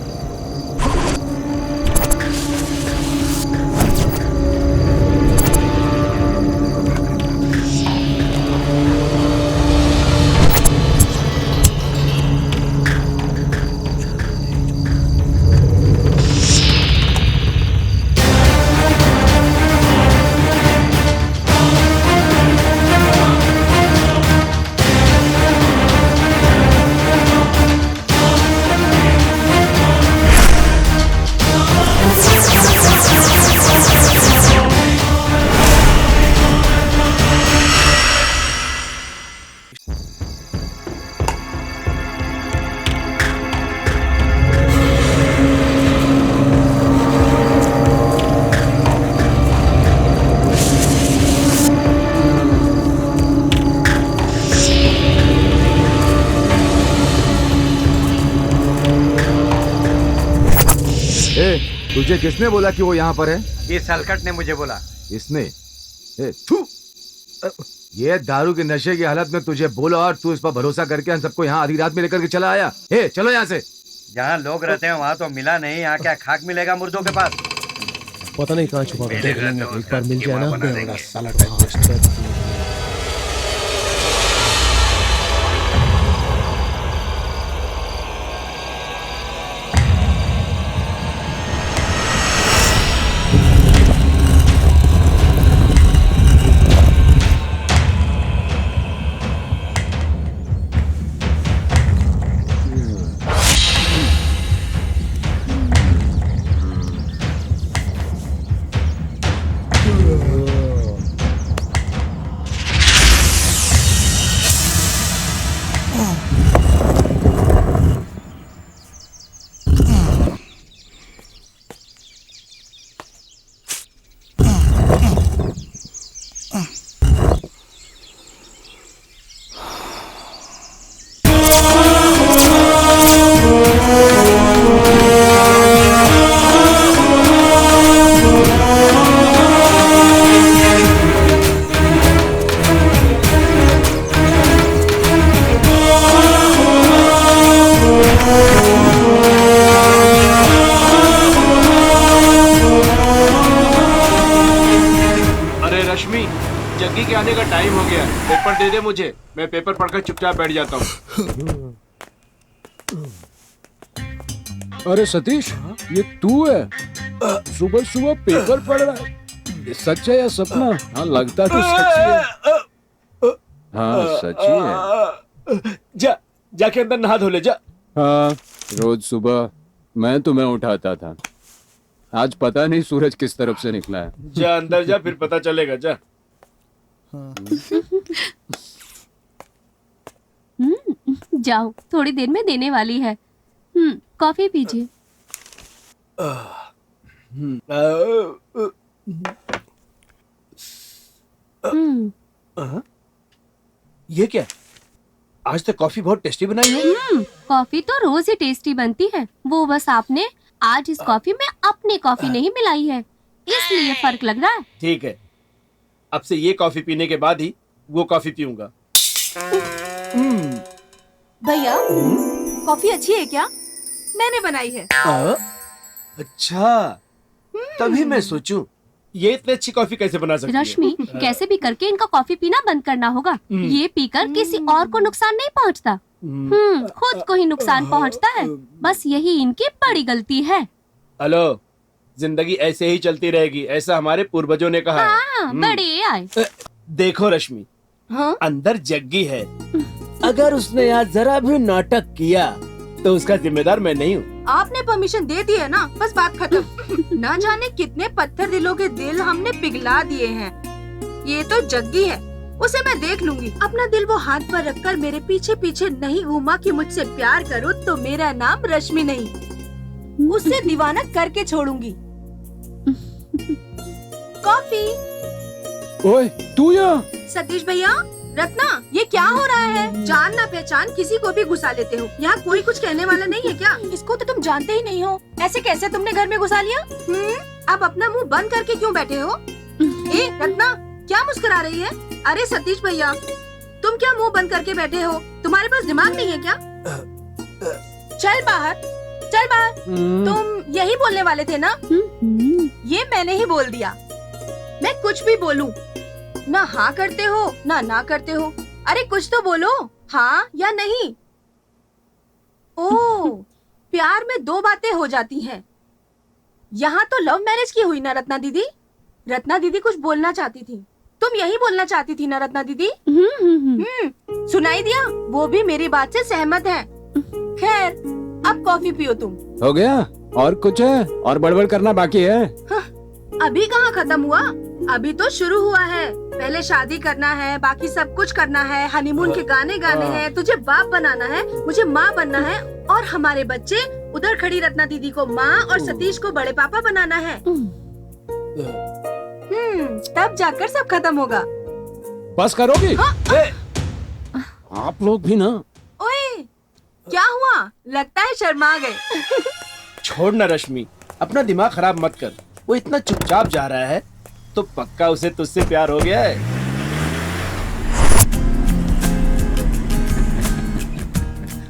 K: तुझे किसने बोला कि वो यहाँ पर है?
O: ये सलकट ने मुझे बोला।
K: इसने? ये दारू के नशे की हालत में तुझे बोला और तू इस पर भरोसा करके हम सबको यहाँ आधी रात में लेकर के चला आया। चलो यहाँ से।
O: जहाँ लोग रहते हैं वहाँ तो मिला नहीं, यहाँ क्या खाक मिलेगा मुर्दों के पास?
I: पता नहीं कहाँ छुपा कर देख लेंगे, एक बार मिल जाए ना।
R: साला टाइम वेस्ट।
G: टाइम हो गया, पेपर दे दे मुझे, मैं पेपर पढ़कर चुपचाप बैठ जाता हूँ।
F: अरे सतीश, ये तू है? सुबह सुबह पेपर पढ़ रहा है? ये सच है या सपना? हाँ लगता तो सच है। हाँ सच ही है।
G: जाके अंदर नहा धो ले जा।
F: हाँ रोज सुबह मैं तुम्हें उठाता था, आज पता नहीं सूरज किस तरफ से निकला है।
G: जा अंदर जा, फिर पता चलेगा। जा।
N: जाओ, थोड़ी देर में देने वाली है। कॉफी पीजिए।
G: ये क्या? आज तक कॉफी बहुत टेस्टी बनाई है।
N: कॉफी तो रोज ही टेस्टी बनती है, वो बस आपने आज इस कॉफी में अपनी कॉफी नहीं मिलाई है, इसलिए फर्क लग रहा है।
G: ठीक है, अब से ये कॉफी पीने के बाद ही वो कॉफी पीऊंगा।
L: भैया, कॉफी अच्छी है क्या? मैंने बनाई है।
G: अच्छा, तभी मैं सोचूं ये इतनी अच्छी कॉफी कैसे बना सकती है।
N: रश्मि, कैसे भी करके इनका कॉफी पीना बंद करना होगा। ये पीकर किसी और को नुकसान नहीं पहुंचता, खुद को ही नुकसान पहुंचता है। बस यही इनकी बड़ी गलती है।
G: हेलो, जिंदगी ऐसे ही चलती रहेगी, ऐसा हमारे पूर्वजों ने कहा
N: हाँ,
G: है।
N: बड़े आए।
G: देखो रश्मि,
N: हाँ?
G: अंदर जग्गी है, अगर उसने यहाँ जरा भी नाटक किया तो उसका जिम्मेदार मैं नहीं हूँ।
L: आपने परमिशन दे दी है ना, बस बात खत्म। ना जाने कितने पत्थर दिलों के दिल हमने पिघला दिए हैं। ये तो जग्गी है, उसे मैं देख लूंगी। अपना दिल वो हाथ पर रखकर मेरे पीछे पीछे नहीं घूमा कि मुझसे प्यार करो तो मेरा नाम रश्मि नहीं, उससे दीवाना करके छोड़ूंगी। कॉफी।
F: ओए तू यहाँ?
L: सतीश भैया, रत्ना, ये क्या हो रहा है? जान ना पहचान किसी को भी घुसा लेते हो। यहाँ कोई कुछ कहने वाला नहीं है क्या? इसको तो तुम जानते ही नहीं हो, ऐसे कैसे तुमने घर में घुसा लिया? अब अपना मुंह बंद करके क्यों बैठे हो? ए रत्ना, क्या मुस्कुरा रही है? अरे सतीश भैया, तुम क्या मुंह बंद करके बैठे हो? तुम्हारे पास दिमाग नहीं है क्या? चल बाहर, चल बाहर। तुम यही बोलने वाले थे ना? ये मैंने ही बोल दिया। मैं कुछ भी बोलूं, ना हाँ करते हो ना करते हो। अरे कुछ तो बोलो, हाँ या नहीं। ओह, प्यार में दो बातें हो जाती हैं। यहाँ तो लव मैरिज की हुई ना रत्ना दीदी? रत्ना दीदी कुछ बोलना चाहती थी, तुम यही बोलना चाहती थी ना रत्ना दीदी? सुनाई दिया? वो भी मेरी बात से सहमत है। खैर, अब कॉफी पियो तुम।
F: हो गया? और कुछ है? और बड़बड़ करना बाकी है?
L: अभी कहाँ खत्म हुआ, अभी तो शुरू हुआ है। पहले शादी करना है, बाकी सब कुछ करना है, हनीमून के गाने गाने हैं, तुझे बाप बनाना है, मुझे माँ बनना है, और हमारे बच्चे उधर खड़ी रत्ना दीदी को माँ और सतीश को बड़े पापा बनाना है। तब जाकर सब खत्म होगा।
F: बस करोगी?
L: हाँ?
F: आप लोग भी ना।
L: ओए, क्या हुआ? लगता है शर्मा गए।
G: छोड़ ना रश्मि, अपना दिमाग खराब मत कर। वो इतना चुपचाप जा रहा है तो पक्का उसे तुझसे प्यार हो गया है।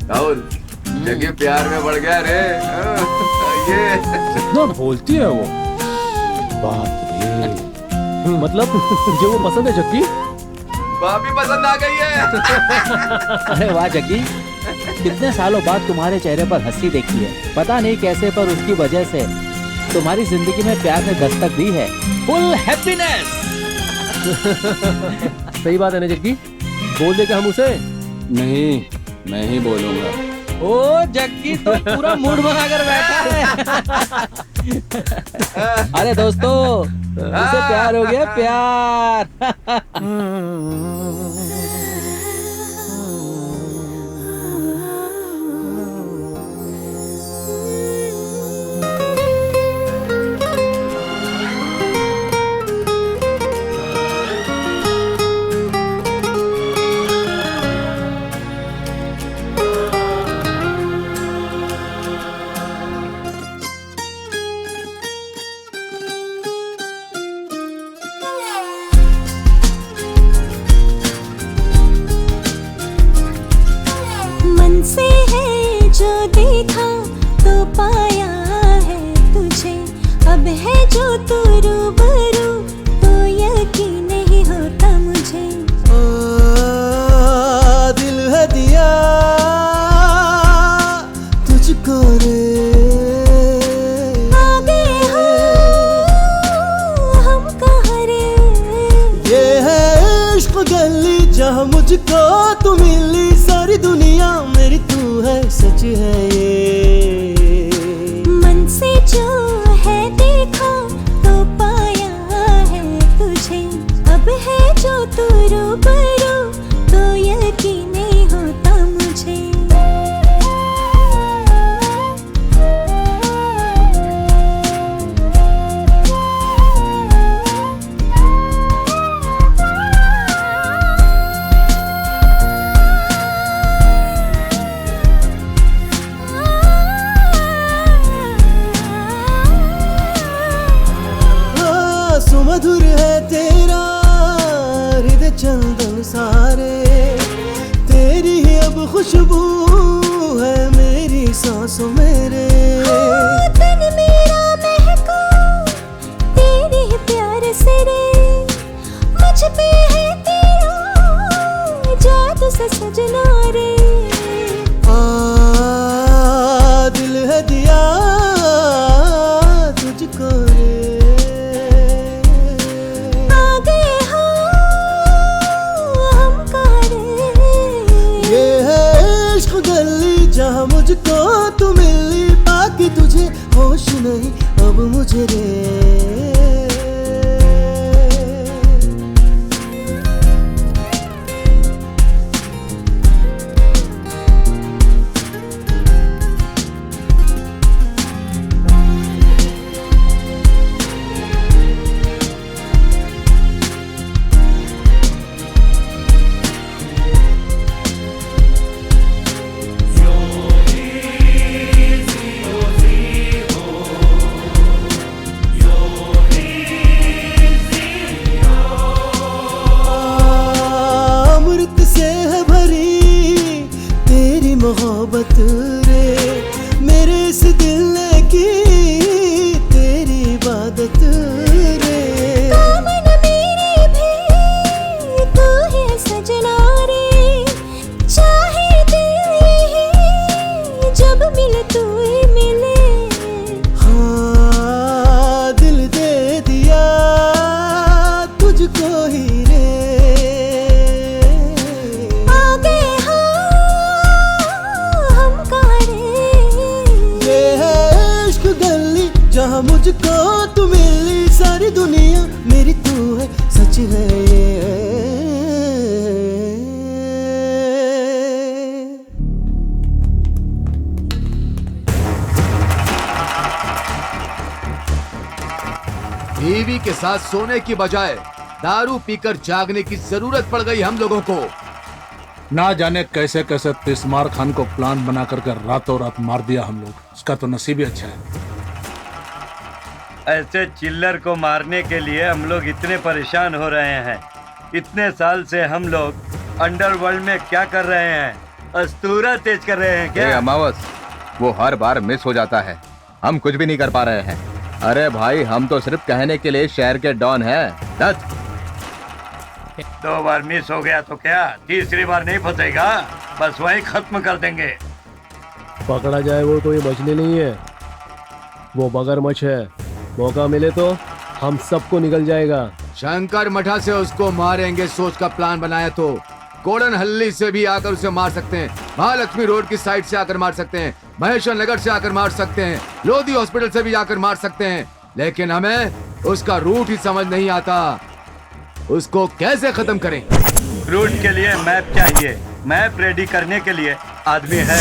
K: राहुल, जगह प्यार में बढ़ गया रे। ये
F: कितना बोलती है वो। बाप रे, मतलब मुझे वो पसंद है जग्गी?
K: भाभी पसंद आ गई है।
E: अरे वाह जग्गी, कितने सालों बाद तुम्हारे चेहरे पर हंसी देखी है। पता नहीं कैसे, पर उसकी वजह से तुम्हारी जिंदगी में प्यार ने दस्तक दी है। Full happiness.
I: सही बात है ना जग्गी, बोल दे हम उसे।
F: नहीं, मैं ही बोलूंगा।
E: ओ जग्गी तो पूरा मूड बनाकर बैठा है। अरे दोस्तों, उसे प्यार हो गया, प्यार।
T: से है जो देखा तो पाया है तुझे, अब है जो तू रूबरू तो यकीन नहीं होता मुझे।
P: है ये।
T: मन से जो है देखा तो पाया है तुझे, अब है जो तू रूबरू तो यकीन नहीं होता मुझे।
P: सुमधुर है तेरा हृदय चंदन सारे, तेरी ही अब खुशबू है मेरी सांसों मेरे।
T: तन मेरा महका तेरे ही प्यार से रे, मुझ पे है तेरा जादू सा सजना रे।
P: दिल है दिया तुझको रे। जहाँ मुझको तू मिली बाकी तुझे होश नहीं अब मुझे रे। मोहब्बत रे मेरे इस दिल ने की तेरी इबादत रे।
T: दामन मेरे भी तू है सजना रे, चाहे दिल ही जब मिले तू ही मिले।
P: हाँ दिल दे दिया तुझको ही रे। जहाँ मुझको तू मिली सारी दुनिया मेरी तू है सच है ये।
K: बीवी के साथ सोने की बजाय दारू पीकर जागने की जरूरत पड़ गई हम लोगों को।
B: ना जाने कैसे कैसे तिस्मार खान को प्लान बना कर रातों रात मार दिया हम लोग। उसका तो नसीब ही अच्छा है।
O: ऐसे चिल्लर को मारने के लिए हम लोग इतने परेशान हो रहे हैं। इतने साल से हम लोग अंडरवर्ल्ड में क्या कर रहे हैं? अस्तूरा तेज कर रहे हैं क्या?
A: अमावस, वो हर बार मिस हो जाता है, हम कुछ भी नहीं कर पा रहे हैं। अरे भाई हम तो सिर्फ कहने के लिए शहर के डॉन हैं।
O: 2 बार मिस हो गया तो क्या तीसरी बार नहीं फंसेगा? बस वही खत्म कर देंगे।
I: पकड़ा जाए वो कोई मछली नहीं है, वो मगरमच्छ है। मौका मिले तो हम सबको निकल जाएगा।
K: शंकर मठा से उसको मारेंगे सोच का प्लान बनाया तो कोड़न हल्ली से भी आकर उसे मार सकते हैं, महालक्ष्मी रोड की साइड से आकर मार सकते हैं, महेश्वर नगर से आकर मार सकते हैं, लोधी हॉस्पिटल से भी आकर मार सकते हैं, लेकिन हमें उसका रूट ही समझ नहीं आता। उसको कैसे खत्म करें?
O: रूट के लिए मैप चाहिए, मैप रेडी करने के लिए आदमी है।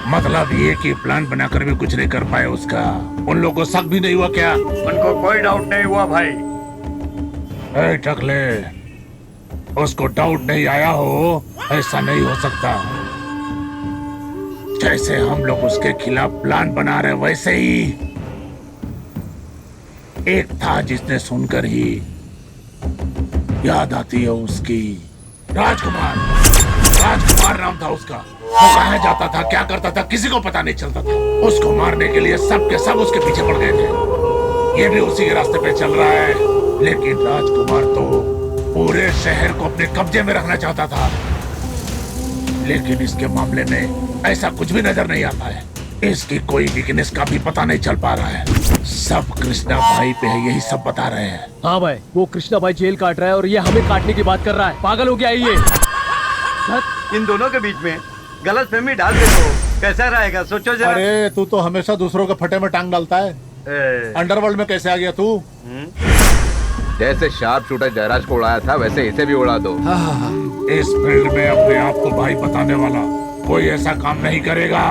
B: मतलब ये कि प्लान बनाकर भी कुछ नहीं कर पाए उसका। उन लोगों को शक भी नहीं हुआ क्या?
O: उनको कोई डाउट नहीं हुआ भाई।
B: ए टकले, उसको डाउट नहीं आया हो ऐसा नहीं हो सकता। जैसे हम लोग उसके खिलाफ प्लान बना रहे वैसे ही एक था जिसने सुनकर ही याद आती है उसकी। राजकुमार, राजकुमार नाम था उसका। वो कहाँ जाता था, क्या करता था, किसी को पता नहीं चलता था। उसको मारने के लिए सब के सब उसके पीछे पड़ गए थे। ये भी उसी के रास्ते पे चल रहा है, लेकिन राजकुमार तो पूरे शहर को अपने कब्जे में रखना चाहता था। लेकिन इसके मामले में ऐसा कुछ भी नजर नहीं आता है।
S: इसकी कोई वीकनेस का भी पता नहीं चल पा रहा है। सब कृष्णा भाई पे है, यही सब बता रहे हैं।
I: हाँ भाई, वो कृष्णा भाई जेल काट रहा है और ये हमें काटने की बात कर रहा है। पागल हो गया है ये।
O: इन दोनों के बीच में गलत फहमी डाल दे तो कैसा रहेगा, सोचो जरा।
R: अरे तू तो हमेशा दूसरों के फटे में टांग डालता है। अंडरवर्ल्ड में कैसे आ गया तू?
A: जैसे शार्प शूटर जयराज को उड़ाया था वैसे इसे भी उड़ा दो।
S: इस फील्ड में अपने आप को भाई बताने वाला कोई ऐसा काम नहीं करेगा।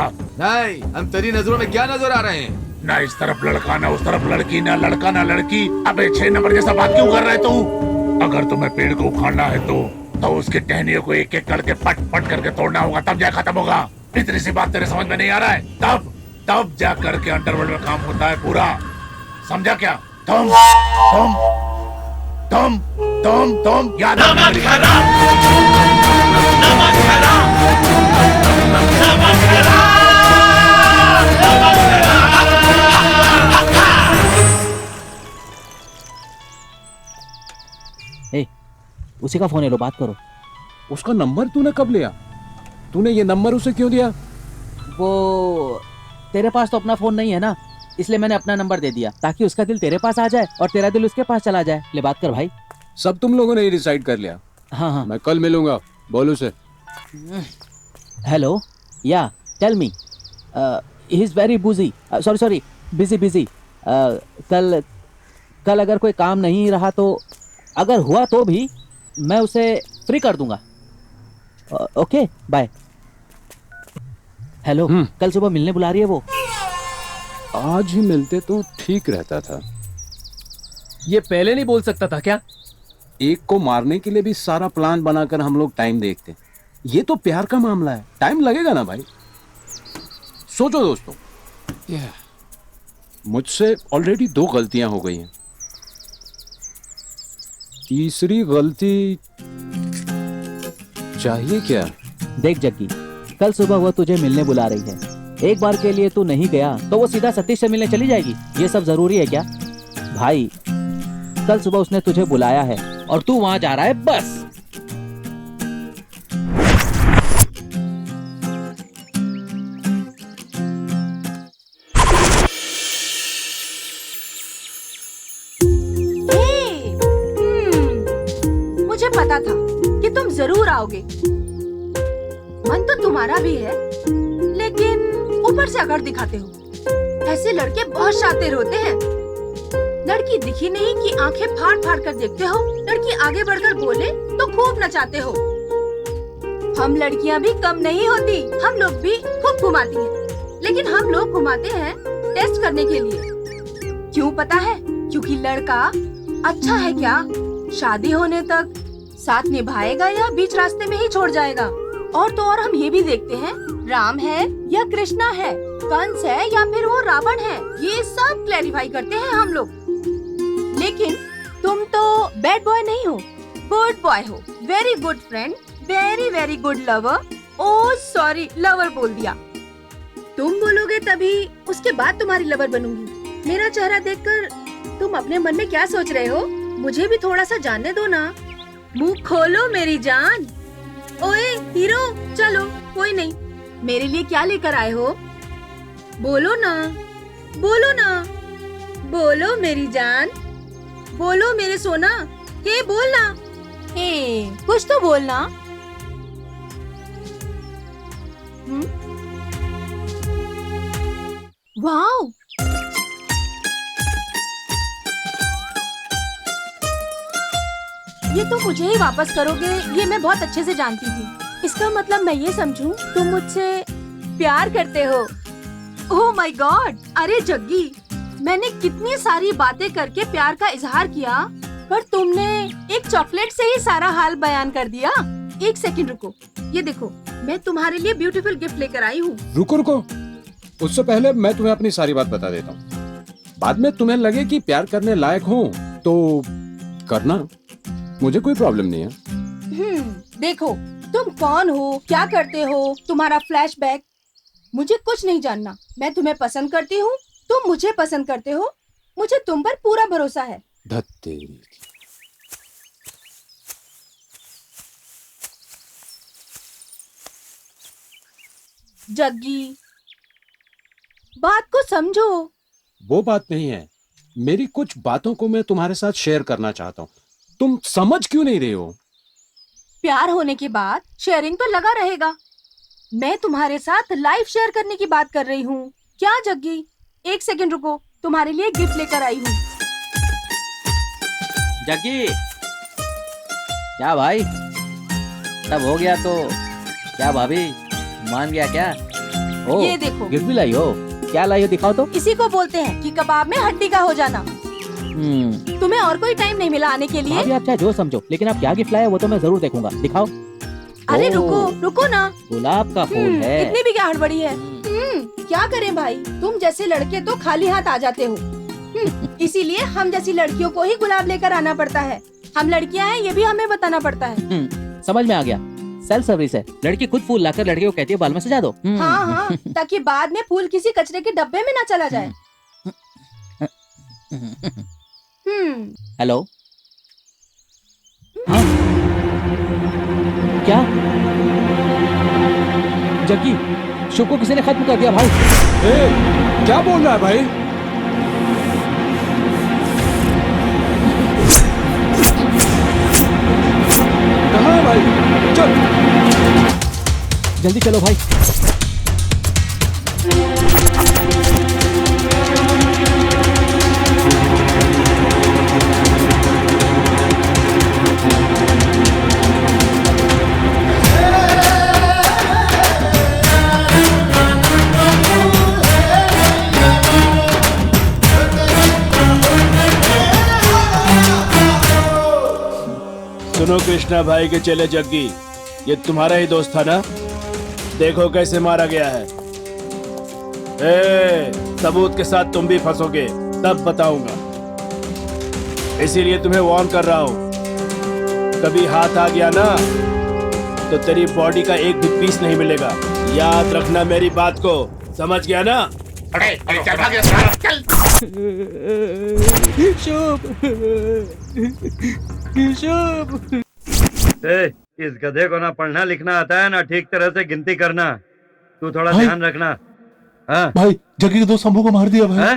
H: नहीं, हम तेरी नजरों में क्या नजर आ रहे हैं?
S: ना इस तरफ लड़का ना उस तरफ लड़की, ना लड़का ना लड़की। अबे 6 नंबर जैसा बात क्यों कर रहा है तू? अगर तुम्हें पेड़ को उखाड़ना है तो उसके टहनियों को एक एक करके पट पट करके तोड़ना होगा, तब जा खत्म होगा। इतनी सी बात तेरे समझ में नहीं आ रहा है? तब जा करके अंडरवर्ल्ड में काम होता है पूरा, समझा क्या? तुम याद
E: उसी का फोन है, लो बात करो।
F: उसका नंबर तूने कब लिया? तूने ये नंबर उसे क्यों दिया?
E: वो तेरे पास तो अपना फोन नहीं है ना, इसलिए मैंने अपना नंबर दे दिया ताकि उसका दिल तेरे पास आ जाए और तेरा दिल उसके पास चला जाए। ले बात कर भाई।
F: सब तुम लोगों ने ही डिसाइड कर लिया?
E: हाँ।
F: मैं कल मिलूंगा, बोल उसे।
E: Hello, yeah tell me. He is very busy, sorry busy. कल अगर कोई काम नहीं रहा तो, अगर हुआ तो भी मैं उसे फ्री कर दूंगा। Okay bye. हेलो, कल सुबह मिलने बुला रही है वो।
F: आज ही मिलते तो ठीक रहता था।
I: ये पहले नहीं बोल सकता था क्या?
F: एक को मारने के लिए भी सारा प्लान बनाकर हम लोग टाइम देखते। ये तो प्यार का मामला है, टाइम लगेगा ना भाई। सोचो दोस्तों, मुझसे ऑलरेडी 2 गलतियां हो गई हैं। तीसरी गलती चाहिए क्या?
E: देख जग्गी, कल सुबह वो तुझे मिलने बुला रही है। एक बार के लिए तू नहीं गया तो वो सीधा सतीश से मिलने चली जाएगी। ये सब जरूरी है क्या भाई? कल सुबह उसने तुझे बुलाया है और तू वहां जा रहा है, बस।
L: मुझे पता था कि तुम जरूर आओगे। मन तो तुम्हारा भी है, लेकिन ऊपर से अगर दिखाते हो। ऐसे लड़के बहुत शातिर होते हैं। लड़की दिखी नहीं कि आंखें फाड़ फाड़ कर देखते हो। लड़की आगे बढ़कर बोले तो खूब नचाते हो। हम लड़कियां भी कम नहीं होती, हम लोग भी खूब घुमाती हैं। लेकिन हम लोग घुमाते हैं टेस्ट करने के लिए। क्यों पता है? क्योंकि लड़का अच्छा है क्या, शादी होने तक साथ निभाएगा या बीच रास्ते में ही छोड़ जाएगा। और तो और हम ये भी देखते हैं, राम है या कृष्णा है, कंस है या फिर वो रावण है, ये सब क्लैरिफाई करते हैं हम लोग। लेकिन तुम तो बैड बॉय नहीं हो, गुड बॉय हो। Very good friend, very very good lover. Oh sorry, lover बोल दिया। तुम बोलोगे तभी उसके बाद तुम्हारी लवर बनूंगी। मेरा चेहरा देखकर तुम अपने मन में क्या सोच रहे हो? मुझे भी थोड़ा सा जानने दो ना। मुंह खोलो मेरी जान। ओए हीरो, चलो कोई नहीं। मेरे लिए क्या लेकर आए हो? बोलो ना, बोलो ना, बोलो मेरी जान, बोलो मेरे सोना। हे बोलना, हे कुछ तो बोलना। वाओ, ये तुम मुझे ही वापस करोगे, ये मैं बहुत अच्छे से जानती थी। इसका मतलब मैं ये समझूं तुम मुझसे प्यार करते हो। ओह माय गॉड, अरे जग्गी, मैंने कितनी सारी बातें करके प्यार का इजहार किया, पर तुमने एक चॉकलेट से ही सारा हाल बयान कर दिया। एक सेकंड रुको, ये देखो, मैं तुम्हारे लिए ब्यूटीफुल गिफ्ट लेकर आई हूँ।
F: रुको, उससे पहले मैं तुम्हें अपनी सारी बात बता देता हूँ। बाद में तुम्हें लगे कि प्यार करने लायक हो तो करना, मुझे कोई प्रॉब्लम नहीं है।
L: देखो, तुम कौन हो, क्या करते हो, तुम्हारा फ्लैशबैक, मुझे कुछ नहीं जानना। मैं तुम्हें पसंद करती हूँ, तुम मुझे पसंद करते हो, मुझे तुम पर पूरा भरोसा है।
F: धत्तेरी।
L: जग्गी, बात को समझो।
F: वो बात नहीं है, मेरी कुछ बातों को मैं तुम्हारे साथ शेयर करना चाहता हूँ, तुम समझ क्यों नहीं रहे हो?
L: प्यार होने के बाद शेयरिंग तो लगा रहेगा। मैं तुम्हारे साथ लाइफ शेयर करने की बात कर रही हूँ। क्या जग्गी, एक सेकंड रुको, तुम्हारे लिए गिफ्ट लेकर आई हूँ।
E: जग्गी, क्या भाई, सब हो गया तो क्या भाभी मान गया क्या? ओ,
L: ये देखो।
E: गिफ्ट भी लाई हो? क्या लाई हो, दिखाओ तो।
L: इसी को बोलते हैं कि कबाब में हड्डी का हो जाना। तुम्हें और कोई टाइम नहीं मिला आने के लिए?
E: भाभी आप चाहे जो समझो, लेकिन आप क्या गिफ्ट लाए वो तो मैं जरूर देखूंगा, दिखाओ।
L: अरे रुको रुको ना,
E: गुलाब का फूल है।
L: इतनी भी क्या हड़बड़ी है? क्या करें भाई, तुम जैसे लड़के तो खाली हाथ आ जाते हो। इसीलिए हम जैसी लड़कियों को ही गुलाब लेकर आना पड़ता है। हम लड़कियां हैं ये भी हमें बताना पड़ता है।
E: समझ में आ गया, सेल्फ सर्विस है। लड़की खुद फूल लाकर लड़के को कहती है बाल में सजा दो।
L: हाँ हाँ, ताकि बाद में फूल किसी कचरे के डब्बे में ना चला जाए।
E: हेलो, हाँ? क्या जग्गी, शो को किसी ने खत्म कर दिया भाई।
F: क्या बोल रहा है भाई? कहाँ है भाई? चल
E: जल्दी चलो भाई।
G: सुनो कृष्णा भाई के चेले जग्गी, ये तुम्हारा ही दोस्त था ना? देखो कैसे मारा गया है। सबूत के साथ तुम भी फंसोगे, तब बताऊंगा। इसीलिए तुम्हें वार्न कर रहा हूँ, कभी हाथ आ गया ना तो तेरी बॉडी का एक भी पीस नहीं मिलेगा। याद रखना मेरी बात को, समझ गया ना?
S: अरे चल भाग, चल।
O: इस गधे को ना पढ़ना लिखना आता है ना ठीक तरह से गिनती करना। तू थोड़ा ध्यान रखना। हाँ?
R: भाई जग्गी के दोस्त शंभू को मार दिया भाई।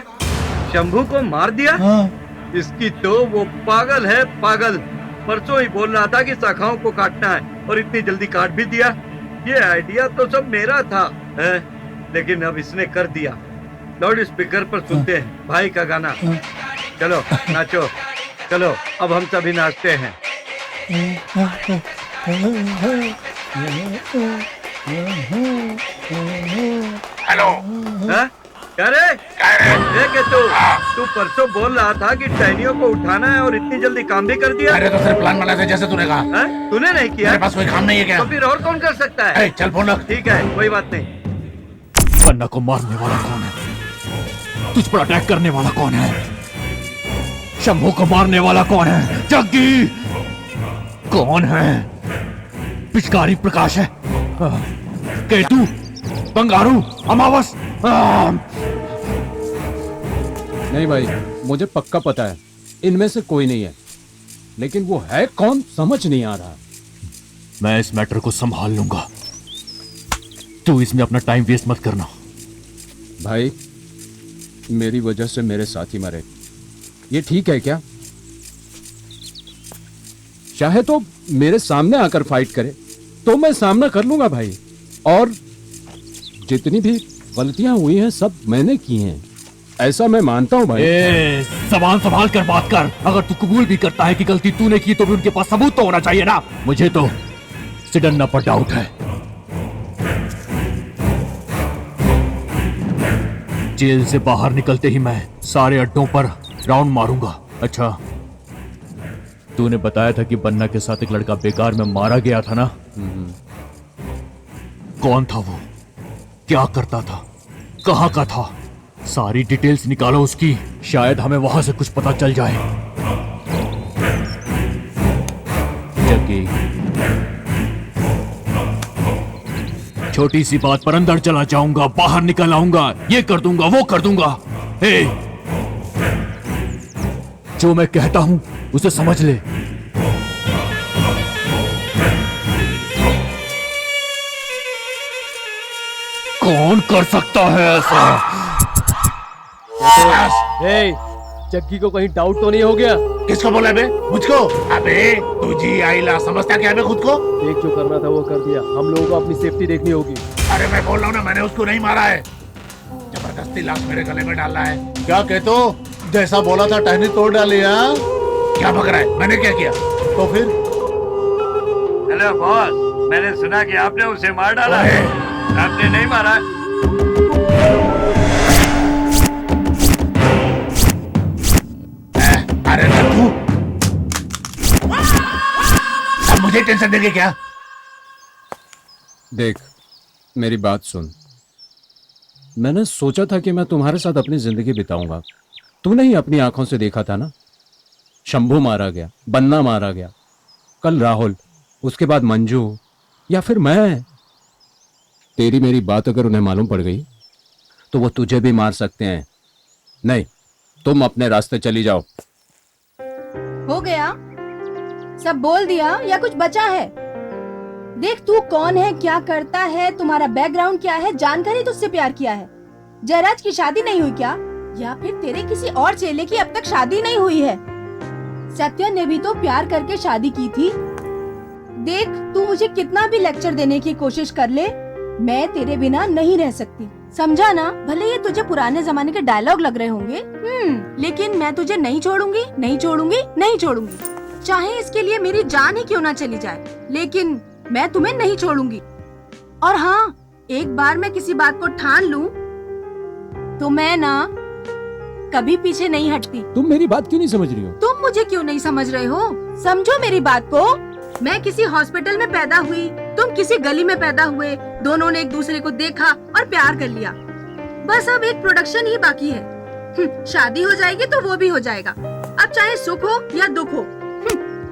O: शंभू को मार दिया?
R: हाँ।
O: इसकी तो वो पागल है, पागल। परसों ही बोल रहा था कि शाखाओं को काटना है और इतनी जल्दी काट भी दिया। ये आइडिया तो सब मेरा था है? लेकिन अब इसने कर दिया। लाउड स्पीकर पर सुनते हैं भाई का गाना। चलो नाचो, चलो अब हम सभी नाचते हैं।
S: हेलो,
O: क्या रे? तू परसों बोल रहा था कि टहनियों को उठाना है और इतनी जल्दी काम भी कर दिया।
S: अरे तो सिर्फ प्लान बना था जैसे तूने कहा।
O: तूने नहीं किया?
S: मेरे पास कोई काम नहीं है क्या?
O: तो फिर और कौन कर सकता है?
S: चल फोन रख।
O: ठीक है, कोई बात नहीं।
H: पन्ना को मारने वाला कौन है? तुझ पर अटैक करने वाला कौन है? शंभू को मारने वाला कौन है? जग्गी कौन है? पिचकारी प्रकाश है? केतु, बंगारू, अमावस?
F: नहीं भाई, मुझे पक्का पता है इनमें से कोई नहीं है, लेकिन वो है कौन समझ नहीं आ रहा।
H: मैं इस मैटर को संभाल लूंगा, तू इसमें अपना टाइम वेस्ट मत करना।
F: भाई मेरी वजह से मेरे साथी मरे, ये ठीक है क्या? चाहे तो मेरे सामने आकर फाइट करे तो मैं सामना कर लूंगा भाई, और जितनी भी गलतियां हुई हैं सब मैंने की हैं, ऐसा मैं मानता हूं भाई।
H: जबान संभाल कर बात कर। अगर तू कबूल भी करता है कि गलती तूने की तो भी उनके पास सबूत तो होना चाहिए ना। मुझे तो सिडन्ना पर डाउट है। जेल से बाहर निकलते ही मैं सारे अड्डों पर राउंड मारूंगा। अच्छा, तूने बताया था कि बन्ना के साथ एक लड़का बेकार में मारा गया था ना? कौन था वो? क्या करता था? कहाँ का था? सारी डिटेल्स निकालो उसकी, शायद हमें वहां से कुछ पता चल जाए। जग्गी, छोटी सी बात पर अंदर चला जाऊंगा, बाहर निकल आऊंगा, ये कर दूंगा, वो कर दूंगा। हे, जो मैं कहता हूं उसे समझ ले। कौन कर सकता है ऐसा?
I: ए, जग्गी को कहीं डाउट तो नहीं हो गया?
S: किसको बोला बे? मुझको? अबे तुझी आईला समझता क्या मैं खुद को?
I: देख, जो करना था वो कर दिया। हम लोगों को अपनी सेफ्टी देखनी होगी।
S: अरे मैं बोल रहा हूँ ना, मैंने उसको नहीं मारा है, जबरदस्ती लाश मेरे गले में डालना है।
R: क्या कहते हो? जैसा बोला था टहनी तोड़ डाली। हाँ,
S: क्या बक रहा है? मैंने क्या किया?
R: तो फिर?
O: हेलो बॉस, मैंने सुना कि आपने उसे मार डाला है। आपने नहीं मारा?
S: अरे तू अब मुझे टेंशन देंगे क्या?
F: देख, मेरी बात सुन। मैंने सोचा था कि मैं तुम्हारे साथ अपनी जिंदगी बिताऊंगा। तूने ही अपनी आंखों से देखा था ना, शंभू मारा गया, बन्ना मारा गया, कल राहुल, उसके बाद मंजू, या फिर मैं। तेरी मेरी बात अगर उन्हें मालूम पड़ गई तो वो तुझे भी मार सकते हैं। नहीं, तुम अपने रास्ते चली जाओ।
L: हो गया? सब बोल दिया या कुछ बचा है? देख, तू कौन है, क्या करता है, तुम्हारा बैकग्राउंड क्या है, जानकर ही तुझसे प्यार किया है। जयराज की शादी नहीं हुई क्या? या फिर तेरे किसी और चेले की अब तक शादी नहीं हुई है? सत्या ने भी तो प्यार करके शादी की थी। देख, तू मुझे कितना भी लेक्चर देने की कोशिश कर ले, मैं तेरे बिना नहीं रह सकती, समझा ना? भले ये तुझे पुराने जमाने के डायलॉग लग रहे होंगे, लेकिन मैं तुझे नहीं छोड़ूंगी, नहीं छोड़ूंगी, नहीं छोड़ूंगी। चाहे इसके लिए मेरी जान ही क्यों ना चली जाए, लेकिन मैं तुम्हें नहीं छोड़ूंगी। और हाँ, एक बार मैं किसी बात को ठान लूं तो मैं ना कभी पीछे नहीं हटती।
F: तुम मेरी बात क्यों नहीं समझ रही हो?
L: तुम मुझे क्यों नहीं समझ रहे हो? समझो मेरी बात को। मैं किसी हॉस्पिटल में पैदा हुई, तुम किसी गली में पैदा हुए, दोनों ने एक दूसरे को देखा और प्यार कर लिया। बस अब एक प्रोडक्शन ही बाकी है। शादी हो जाएगी तो वो भी हो जाएगा। अब चाहे सुख हो या दुख हो,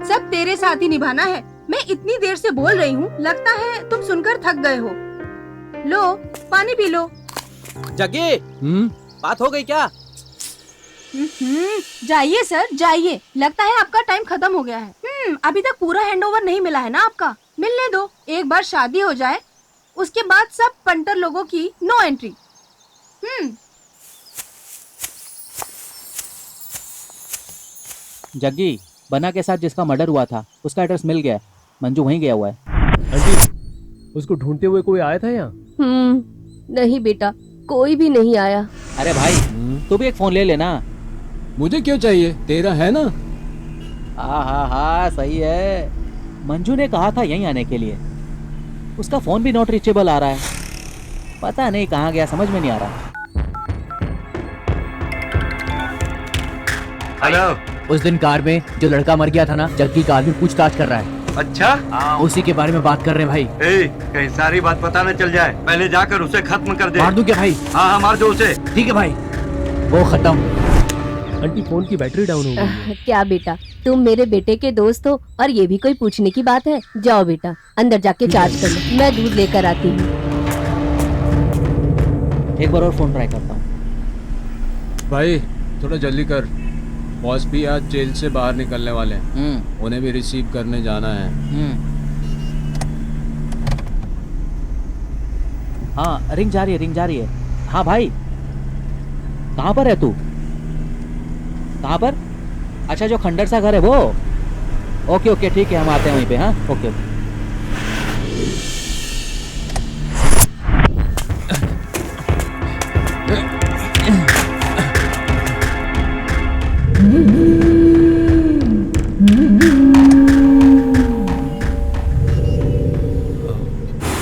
L: सब तेरे साथ ही निभाना है। मैं इतनी देर से बोल रही हूँ, लगता है तुम सुनकर थक गए हो। लो, पानी पी लो।
E: जग्गी, बात हो गई क्या?
L: जाइए सर, जाइए। लगता है आपका टाइम खत्म हो गया है। अभी तक पूरा हैंडओवर नहीं मिला है ना आपका? मिलने दो, एक बार शादी हो जाए उसके बाद सब पंटर लोगों की नो एंट्री।
E: जग्गी, बना के साथ जिसका मर्डर हुआ था उसका एड्रेस मिल गया। मंजू वहीं गया हुआ है।
I: आंटी, उसको ढूंढते हुए कोई आया था यहाँ?
N: नहीं बेटा, कोई भी नहीं आया।
E: अरे भाई, तू भी एक फोन ले लेना।
F: मुझे क्यों चाहिए? तेरा है ना?
E: हाँ, सही है। मंजू ने कहा था यहीं आने के लिए। उसका फोन भी नॉट रीचेबल आ रहा है, पता नहीं कहाँ गया, समझ में नहीं आ रहा।
O: हेलो।
H: उस दिन कार में जो लड़का मर गया था ना, जग्गी का आदमी पूछताछ कर रहा है।
O: अच्छा,
H: उसी के बारे में बात कर रहे हैं भाई।
O: कहीं सारी बात पता न चल जाए, पहले जाकर उसे खत्म कर दे।
H: मार दूं क्या भाई?
O: हाँ, मार दो उसे।
H: ठीक है भाई, वो खत्म।
I: आंटी, फोन की बैटरी डाउन हो गई।
N: क्या बेटा, तुम मेरे बेटे के दोस्त हो और ये भी कोई पूछने की बात है? जाओ बेटा, अंदर जाके चार्ज कर लो, मैं दूध लेकर आती हूँ।
E: एक बार और फोन ट्राई करता हूँ।
F: भाई थोड़ा जल्दी कर, बॉस भी आज जेल से बाहर निकलने वाले हैं। उन्हें भी रिसीव करने जाना है।
E: हाँ, रिंग जा रही है। हाँ भाई, कहाँ पर है तू? कहाँ पर? अच्छा, जो खंडर सा घर है वो? ओके, ठीक है, हम आते हैं वहीं पे। हाँ, ओके।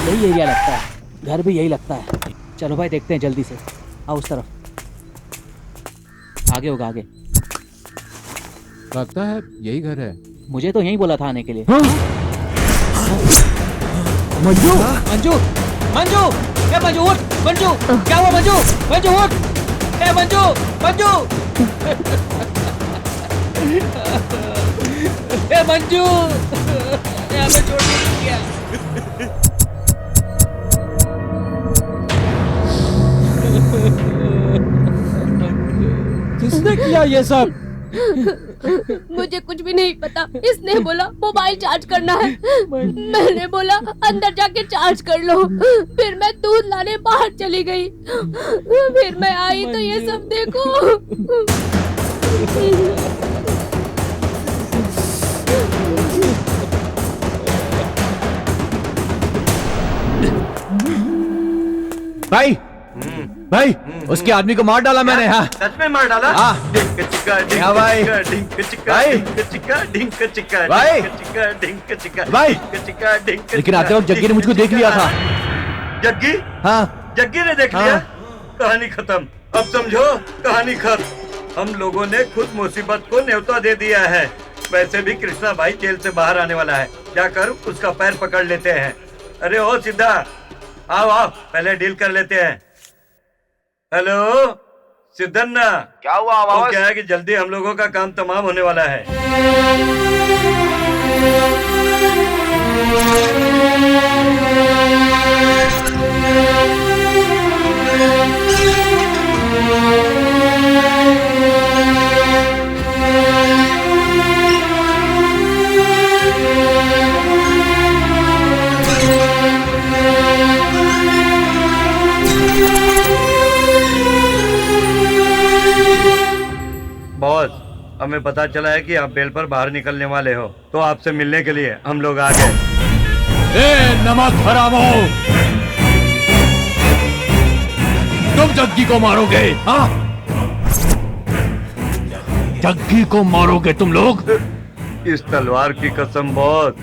E: यही एरिया लगता है, घर भी यही लगता है। चलो भाई, देखते हैं जल्दी से। आओ उस तरफ, आगे होगा, आगे।
F: लगता है यही घर है।
E: मुझे तो यही बोला था आने के लिए।
H: मंजू,
E: ए मंजू उठ, मंजू, क्या हुआ मंजू? मंजू उठ, ए मंजू, ए मंजू, यहाँ पे छोड़ के गया।
F: किसने किया ये सब?
N: मुझे कुछ भी नहीं पता। इसने बोला मोबाइल चार्ज करना है, मैंने बोला अंदर जाके चार्ज कर लो। फिर मैं दूध लाने बाहर चली गई, फिर मैं आई तो ये सब देखो।
H: भाई भाई उसके आदमी को मार डाला मैंने। हाँ
O: सच में मार डाला?
H: हाँ।
O: डिंक चिक्का डिंक
H: हाँ भाई।
O: चिक्का डिंक चिक्का
H: भाई।
O: डिंक चिक्का डिंक चिक्का
H: भाई।
O: डिंक चिक्का डिंक चिक्का
H: भाई।
O: डिंक चिक्का डिंक
H: लेकिन आते वक्त जग्गी ने मुझको देख लिया था।
O: जग्गी?
H: हाँ
O: जग्गी ने देख लिया? कहानी खत्म। अब समझो कहानी खत्म। हम लोगों ने खुद मुसीबत को न्योता दे दिया है। वैसे भी कृष्णा भाई जेल से बाहर आने वाला है, जाकर उसका पैर पकड़ लेते हैं। अरे ओ सिद्धा, आओ आओ पहले डील कर लेते हैं। हेलो सिद्धन्ना,
A: क्या हुआ?
O: वो क्या है कि जल्दी हम लोगों का काम तमाम होने वाला है। बॉस, हमें पता चला है कि आप बेल पर बाहर निकलने वाले हो, तो आपसे मिलने के लिए हम लोग आ गए।
H: नमक हरामो, तुम जग्गी को मारोगे? हाँ जग्गी को मारोगे तुम लोग?
O: इस तलवार की कसम बॉस,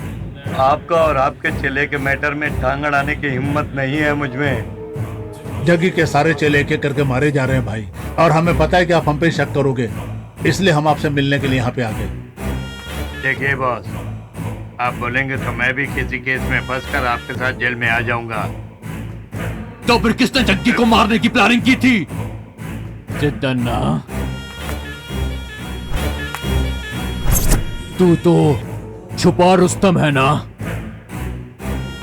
O: आपका और आपके चेले के मैटर में टांग अड़ाने की हिम्मत नहीं है मुझमें।
R: जग्गी के सारे चेले एक एक करके मारे जा रहे हैं भाई, और हमें पता है कि आप हम पे शक करोगे, इसलिए हम आपसे मिलने के लिए यहाँ पे आ गए।
O: देखिए बॉस, आप बोलेंगे तो मैं भी किसी केस में फंसकर आपके साथ जेल में आ जाऊंगा।
H: तो फिर किसने जग्गी को मारने की प्लानिंग की थी? सिद्धन्ना, तू तो छुपा रुस्तम है ना?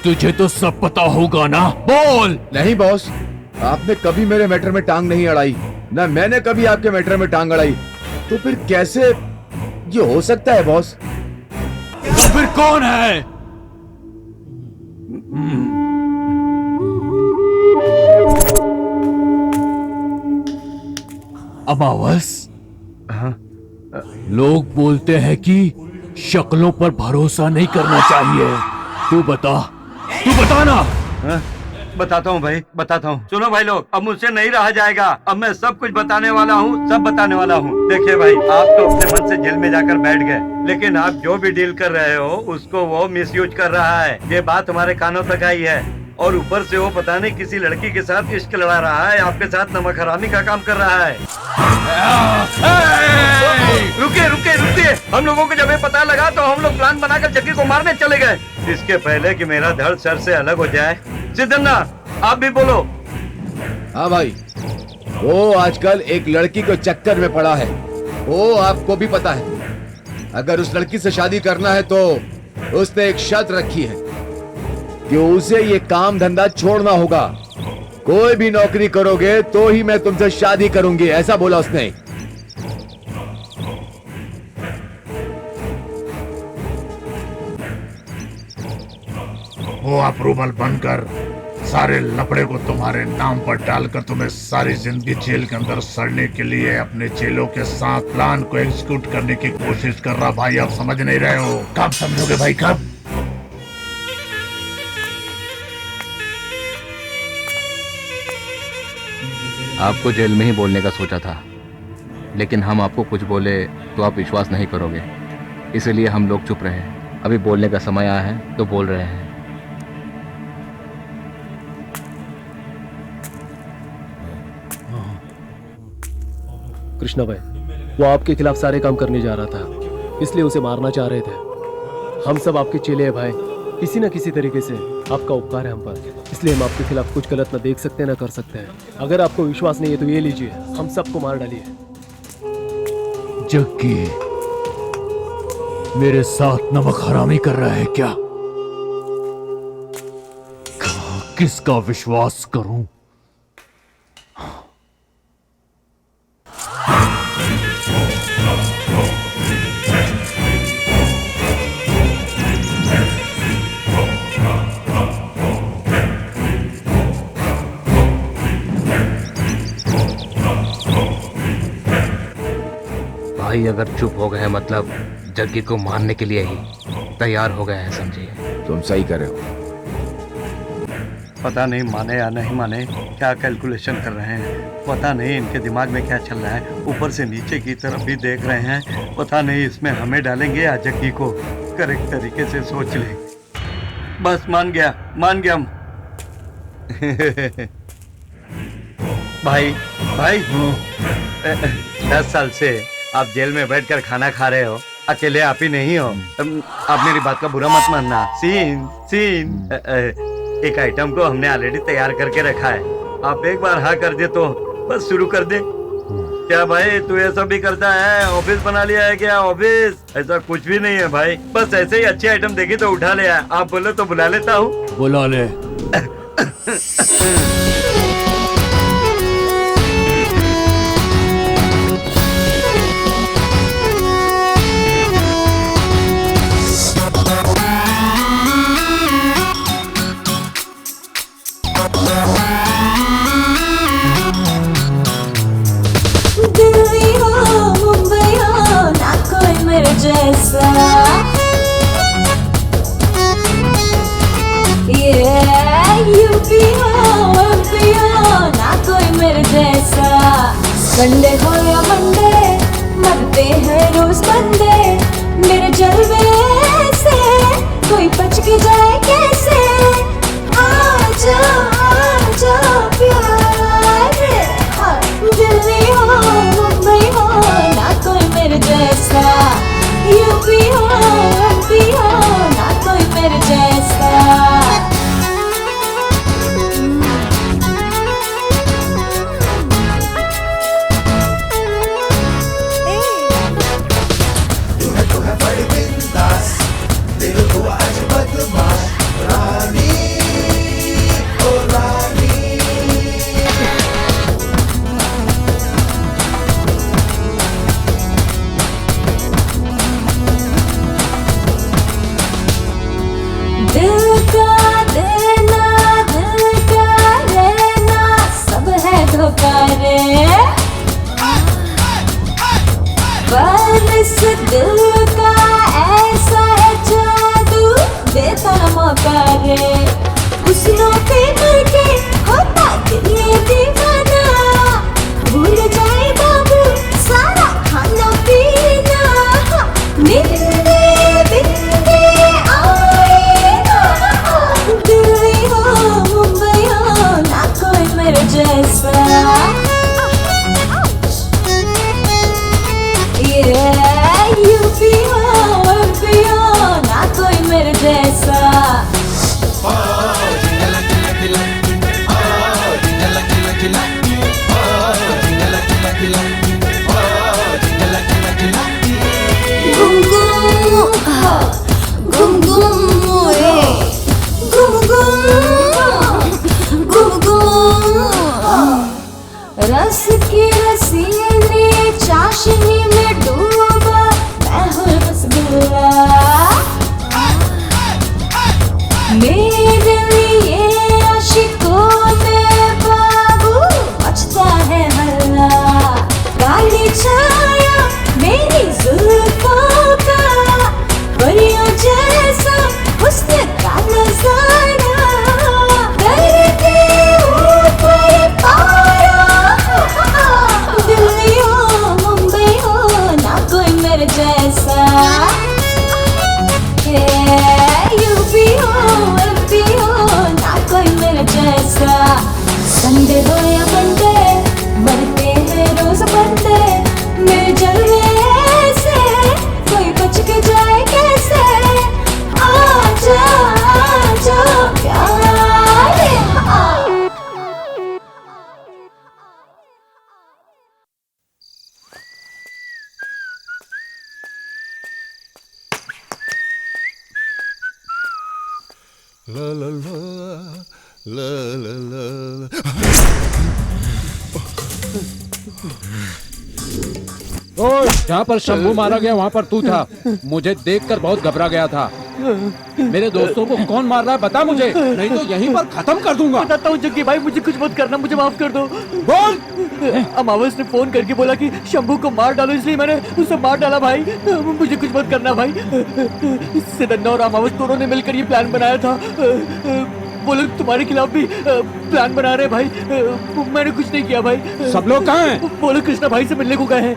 H: तुझे तो सब पता होगा ना, बोल।
K: नहीं बॉस, आपने कभी मेरे मैटर में टांग नहीं अड़ाई, ना मैंने कभी आपके मैटर में टांग अड़ाई, तो फिर कैसे ये हो सकता है बॉस?
H: तो फिर कौन है? अमावस, लोग बोलते हैं कि शक्लों पर भरोसा नहीं करना चाहिए। तू बता ना।
O: बताता हूँ भाई, बताता हूँ। सुनो भाई लोग, अब मुझसे नहीं रहा जाएगा। अब मैं सब कुछ बताने वाला हूँ, सब बताने वाला हूँ। देखिए भाई, आप तो अपने मन से जेल में जाकर बैठ गए, लेकिन आप जो भी डील कर रहे हो उसको वो मिसयूज कर रहा है। ये बात हमारे कानों तक आई है, और ऊपर से वो पता नहीं किसी लड़की के साथ इश्क लड़ा रहा है, आपके साथ नमक हरामी का काम कर रहा है। रुकिए रुकिए रुकिए, हम लोगों को जब ये पता लगा तो हम लोग प्लान बनाकर जग्गी को मारने चले गए। इसके पहले कि मेरा धड़ सर से अलग हो जाए, सिद्धन्ना आप भी बोलो।
K: हाँ भाई, वो आजकल एक लड़की को चक्कर में पड़ा है, वो आपको भी पता है। अगर उस लड़की से शादी करना है तो उसने एक शर्त रखी है कि उसे ये काम धंधा छोड़ना होगा। कोई भी नौकरी करोगे तो ही मैं तुमसे शादी करूंगी, ऐसा बोला उसने।
S: वो अप्रूवल बनकर सारे लफड़े को तुम्हारे नाम पर डालकर तुम्हें सारी जिंदगी जेल के अंदर सड़ने के लिए अपने चेलों के साथ प्लान को एग्जीक्यूट करने की कोशिश कर रहा। भाई आप समझ नहीं रहे हो, कब समझोगे भाई, कब?
A: आपको जेल में ही बोलने का सोचा था, लेकिन हम आपको कुछ बोले तो आप विश्वास नहीं करोगे, इसलिए हम लोग चुप रहे। अभी बोलने का समय आया है तो बोल रहे हैं।
I: कृष्णा भाई, वो आपके खिलाफ सारे काम करने जा रहा था, इसलिए उसे मारना चाह रहे थे। हम सब आपके चेले हैं भाई, किसी न किसी तरीके से आपका उपकार है हम पर, इसलिए हम आपके खिलाफ कुछ गलत न देख सकते न कर सकते हैं। अगर आपको विश्वास नहीं है तो ये लीजिए, हम सबको मार डालिए।
H: जग्गी मेरे साथ नमक हरामी कर रहा है क्या? किसका विश्वास करूं?
A: भाई अगर चुप हो गए मतलब जग्गी को मारने के लिए ही तैयार हो गए हैं, समझिए।
K: तुम सही कर रहे हो।
O: पता नहीं माने या नहीं माने, क्या कैलकुलेशन कर रहे हैं, पता नहीं इनके दिमाग में क्या चल रहा है। ऊपर से नीचे की तरफ भी देख रहे हैं, पता नहीं इसमें हमें डालेंगे या जग्गी को। करेक्ट तरीके से सोच ले। बस मान गया भाई 10 साल से आप जेल में बैठकर खाना खा रहे हो, अकेले आप ही नहीं हो। आप मेरी बात का बुरा मत मानना। सीन एक आइटम को हमने ऑलरेडी तैयार करके रखा है, आप एक बार हाँ कर दे तो बस शुरू कर दे। क्या भाई तू ये सब भी करता है? ऑफिस बना लिया है क्या? ऑफिस ऐसा कुछ भी नहीं है भाई, बस ऐसे ही अच्छी आइटम देखी तो उठा लिया। आप बोलो तो बुला लेता हूँ।
H: बुला ले।
T: दिल्ली हो मुंबई हो ना कोई मेरे जैसा, यूपी हो एमपी हो ना कोई मेरे जैसा। संडे हो या मंडे मरते हैं रोज बंदे, मेरे जलवे से कोई बच के जाए कैसे। आजा आजा प्यार, दिल्ली हो मुंबई हो ना कोई मेरे जैसा, यूपी हो एमपी हो ना कोई मेरे जैसा। दिल का देना दिल का लेना सब है धोखा रे, पर इस दिल का ऐसा है जादू देता मौका रे। हुस्नों पे मर के होता दिल ये दीवाना, भूल जाए बाबू सारा खाना पीना। निंदे बिंदे दिल्ली हो मुंबई हो ना कोई मेरे जैसा, यूपी हो एमपी हो ना कोई मेरे जैसा। गुम गुम रस की रसीली चाशनी में डूबा मैं हूँ रसगुल्ला, मेरे लिए आशिकों में बाबू मचता है हल्ला। काली छाया मेरी जुल्फों का, परियों जैसा हुस्न का नजारा, करके ऊपर पारा। दिल्ली हो मुंबई हो ना कोई मेरे जैसा, यूपी हो एमपी हो ना कोई मेरे जैसा। संडे हो या मंडे मरते हैं रोज बंदे, मेरे जलवे से कोई बच के जाए कैसे। आजा आजा प्यार।
U: La la la la la la la।
F: जहाँ पर शंभू मारा गया वहाँ पर तू था, मुझे देखकर बहुत घबरा गया था। मेरे दोस्तों को कौन मार रहा है बता मुझे, नहीं तो यहीं पर खत्म कर दूंगा।
E: बताता हूँ जग्गी भाई, मुझे कुछ मत करना, मुझे माफ कर दो।
F: बोल।
E: अमावस ने फोन करके बोला कि शंभू को मार डालो, इसलिए मैंने उसे मार डाला भाई। मुझे कुछ मत करना भाई। सिदन्ना और अमावस दोनों ने मिलकर ये प्लान बनाया था। वो लोग तुम्हारे खिलाफ भी प्लान बना रहे भाई। मैंने कुछ नहीं किया भाई।
F: सब लोग कहाँ हैं?
E: वो लोग कृष्णा भाई से मिलने को गए हैं।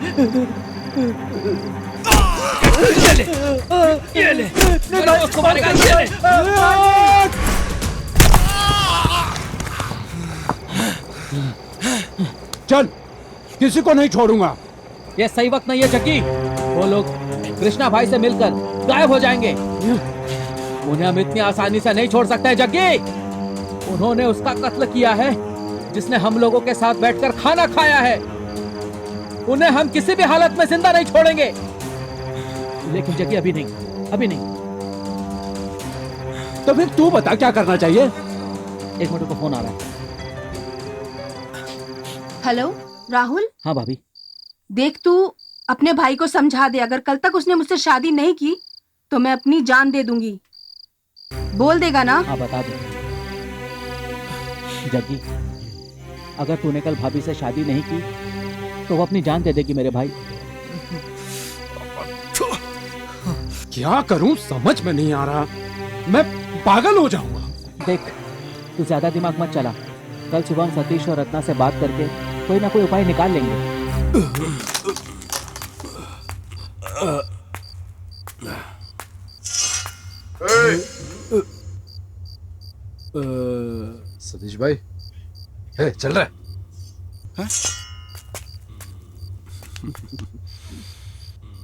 E: ये ले, मेरे दोस्त को मारेगा, ये ले।
F: चल, किसी को नहीं छोड़ूंगा।
E: ये सही वक्त नहीं है जग्गी। वो लोग कृष्णा भाई से मिलकर गायब हो जाएंगे। उन्हें हम इतनी आसानी से नहीं छोड़ सकते जग्गी। उन्होंने उसका कत्ल किया है जिसने हम लोगों के साथ बैठकर खाना खाया है। उन्हें हम किसी भी हालत में जिंदा नहीं छोड़ेंगे। लेकिन जग्गी अभी नहीं, अभी नहीं।
F: तो फिर तू बता क्या करना चाहिए?
E: एक मिनट को फोन आ रहा है।
L: हेलो राहुल।
E: हाँ भाभी।
L: देख तू अपने भाई को समझा दे, अगर कल तक उसने मुझसे शादी नहीं की तो मैं अपनी जान दे दूंगी। बोल देगा ना?
E: हाँ बता दो। जग्गी, अगर तूने कल भाभी से शादी नहीं की तो वो अपनी जान दे देगी मेरे भाई।
F: क्या करूं समझ में नहीं आ रहा, मैं पागल हो जाऊंगा।
E: देख तू ज्यादा दिमाग मत चला। कल सुबह हम सतीश और रत्ना से बात करके कोई ना कोई उपाय निकाल लेंगे।
J: सतीश भाई, हे चल रहा है?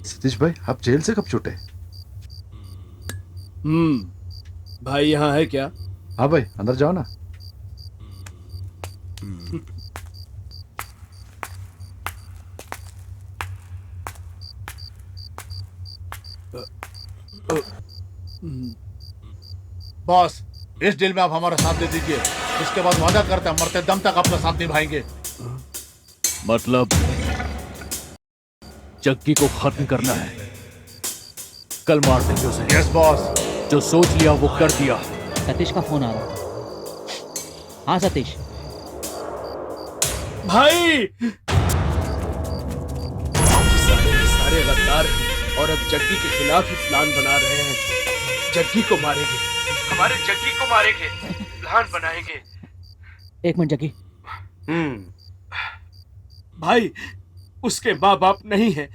J: सतीश भाई, आप जेल से कब छूटे?
G: भाई यहाँ है क्या?
J: हाँ भाई, अंदर जाओ ना।
R: बॉस, इस डील में आप हमारा साथ दे दीजिए। इसके बाद वादा करते हैं मरते दम तक आपका साथ निभाएंगे।
H: मतलब जग्गी को खत्म करना है, कल मार देंगे उसे।
R: Yes boss.
H: जो सोच लिया वो कर दिया।
E: सतीश का फोन आ रहा। हाँ सतीश
G: भाई। सारे गद्दार हैं और अब जग्गी के खिलाफ ही प्लान बना रहे हैं। जग्गी को मारेंगे, हमारे जग्गी को मारेंगे, प्लान बनाएंगे।
E: एक मिनट जग्गी।
G: भाई उसके माँ बाप नहीं है,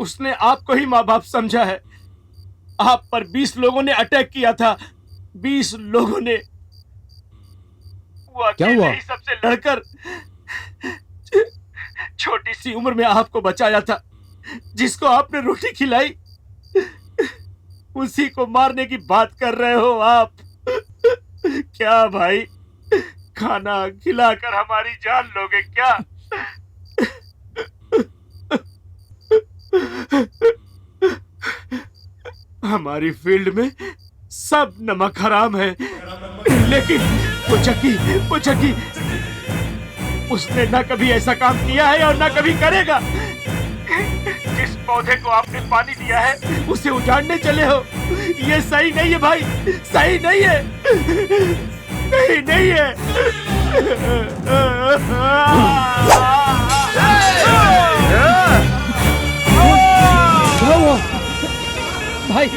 G: उसने आपको ही माँ बाप समझा है। आप पर 20 लोगों ने अटैक किया था। 20 लोगों ने। वो
F: क्या हुआ?
G: सबसे लड़कर छोटी सी उम्र में आपको बचाया था। जिसको आपने रोटी खिलाई उसी को मारने की बात कर रहे हो आप। क्या भाई, खाना खिलाकर हमारी जान लोगे क्या? हमारी फील्ड में सब नमक हराम है, लेकिन वो जग्गी उसने ना कभी ऐसा काम किया है और ना कभी करेगा। जिस पौधे को आपने पानी दिया है उसे उजाड़ने चले हो। ये सही नहीं है भाई, सही नहीं है, नहीं है।
E: क्या हुआ? भाई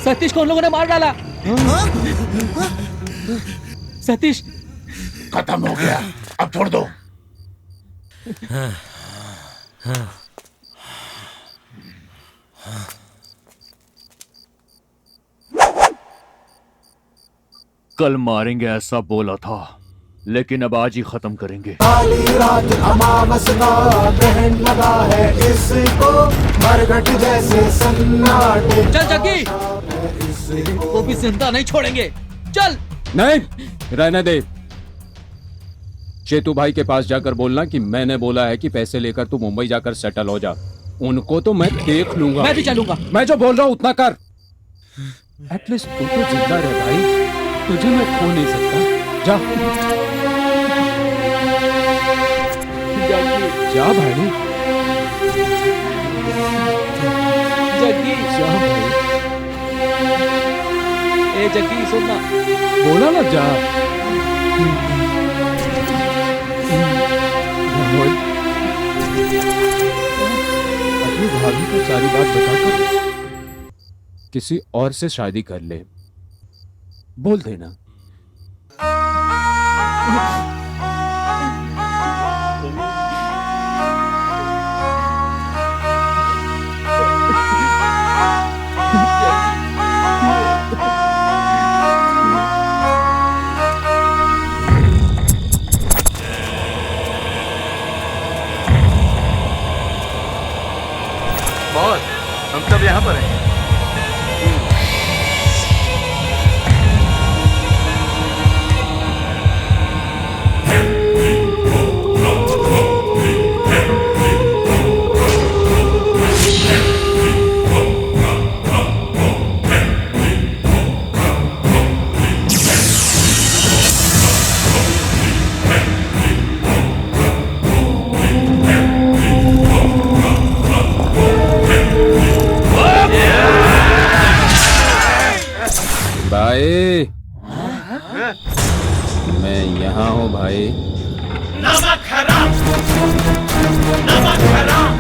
E: सतीश को उन लोगों ने मार डाला। सतीश
S: खत्म हो गया, अब छोड़ दो।
H: कल मारेंगे ऐसा बोला था, लेकिन अब आज ही खत्म करेंगे।
P: काली रात अमावस का ग्रहण लगा है इसको, मरघट जैसे सन्नाटे।
E: चल जग्गी, वो भी जिंदा नहीं छोड़ेंगे। चल।
F: नहीं, रहने दे। चेतू भाई के पास जाकर बोलना कि मैंने बोला है कि पैसे लेकर तू मुंबई जाकर सेटल हो जा। उनको तो मैं देख लूंगा।
E: मैं भी चलूंगा।
F: मैं जो बोल रहा हूँ उतना कर। एटलीस्ट तू तो जिंदा रह भाई, तुझे मैं खो नहीं सकता। जा जा भाई,
E: जग्गी
F: जा भाई।
E: ए जग्गी सुनना।
F: बोला ना जा। राहुल, अपनी भाभी को सारी बात बताकर किसी और से शादी कर ले, बोल देना।
O: बॉस, हम सब यहाँ पर हैं।
F: भाई, मैं यहाँ हूँ भाई।
T: नमक हराम, नमक हराम,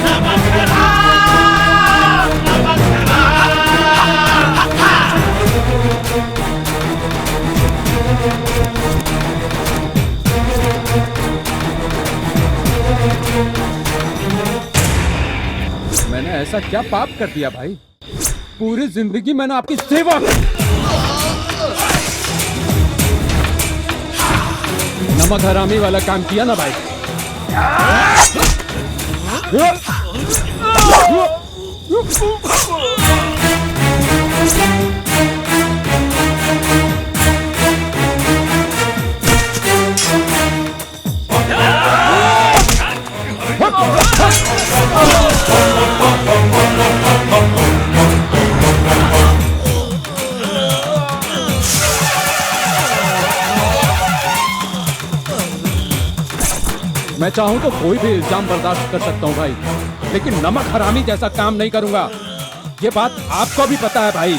T: नमक हराम, नमक
F: मैंने ऐसा क्या पाप कर दिया भाई? पूरी जिंदगी मैंने आपकी सेवा की। नमक हरामी वाला काम किया ना भाई। मैं चाहूं तो कोई भी इल्जाम बर्दाश्त कर सकता हूं भाई, लेकिन नमक हरामी जैसा काम नहीं करूंगा। ये बात आपको भी पता है भाई।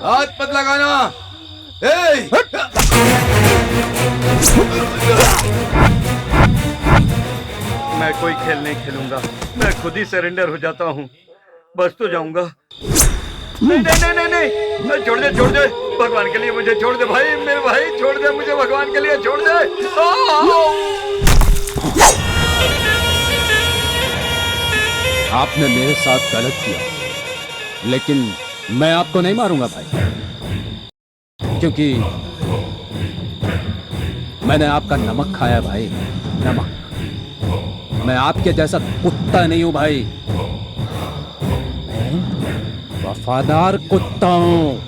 K: हाथ मत लगाना।
O: मैं कोई खेल नहीं खेलूंगा, मैं खुद ही सरेंडर हो जाता हूँ। बस तो जाऊंगा। नहीं नहीं नहीं नहीं नहीं, छोड़ दे छोड़ दे, भगवान के लिए मुझे छोड़ दे भाई, मेरे भाई छोड़ दे मुझे, भगवान के लिए छोड़ दे।
F: आपने मेरे साथ गलत किया, लेकिन मैं आपको नहीं मारूंगा भाई, क्योंकि मैंने आपका नमक खाया भाई, नमक। मैं आपके जैसा कुत्ता नहीं हूं भाई, मैं वफादार कुत्ता हूं।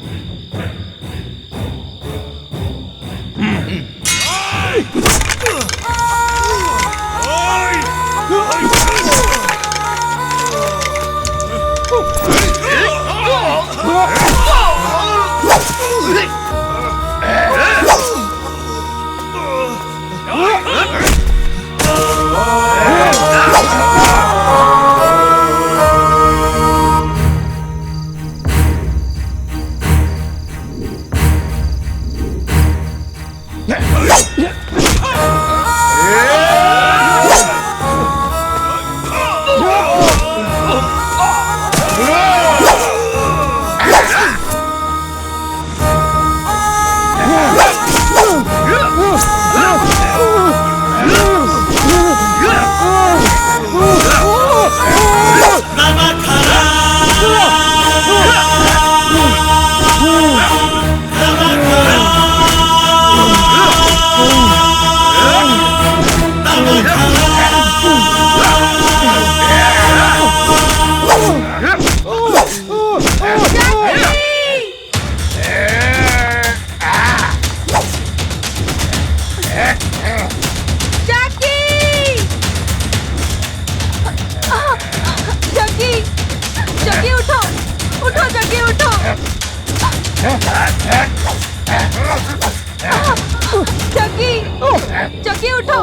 L: जग्गी उठो,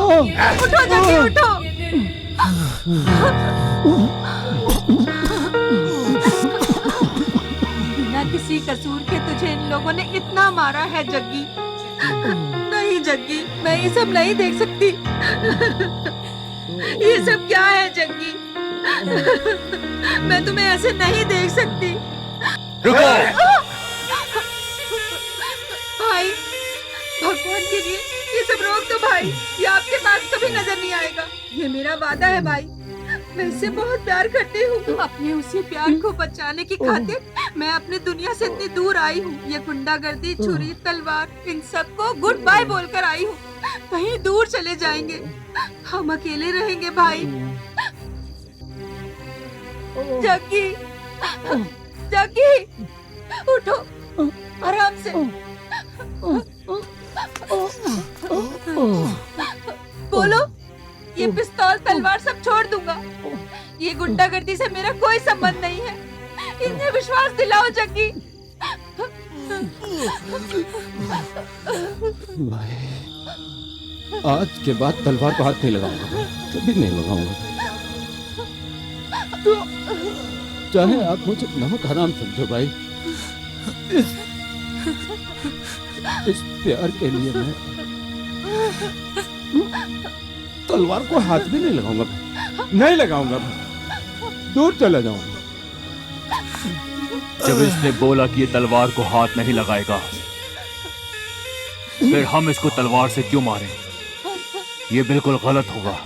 L: उठो जग्गी उठो। बिना किसी कसूर के तुझे इन लोगों ने इतना मारा है जग्गी। नहीं जग्गी, मैं ये सब नहीं देख सकती। ये सब क्या है जग्गी? मैं तुम्हें ऐसे नहीं देख सकती।
A: रुको।
L: भाई, भगवान के लिए ये सब रोक दो भाई। ये आपके पास कभी नजर नहीं आएगा। ये मेरा वादा है भाई। मैं इससे बहुत प्यार करती हूँ। अपने उसी प्यार को बचाने की खातिर मैं अपनी दुनिया से इतनी दूर आई हूँ। ये गुंडागर्दी, छुरी, तलवार, इन सबको गुड बाय बोलकर आई हूँ। कहीं दूर चले जाएंगे, हम अकेले रहेंगे भाई। जग्गी, जग्गी, उठो, आराम से। बोलो, ये पिस्तौल तलवार सब छोड़ दूंगा। ये गुंडागर्दी से मेरा कोई संबंध नहीं है। इन्हें विश्वास दिलाओ जग्गी।
F: भाई, आज के बाद तलवार को हाथ नहीं लगाऊंगा, कभी नहीं लगाऊंगा। चाहे आप मुझे नमक हराम समझो भाई, इस प्यार के लिए मैं तलवार को हाथ भी नहीं लगाऊंगा भाई, नहीं लगाऊंगा भाई, दूर चला जाऊंगा।
H: जब इसने बोला कि ये तलवार को हाथ नहीं लगाएगा, फिर हम इसको तलवार से क्यों मारें? ये बिल्कुल गलत होगा।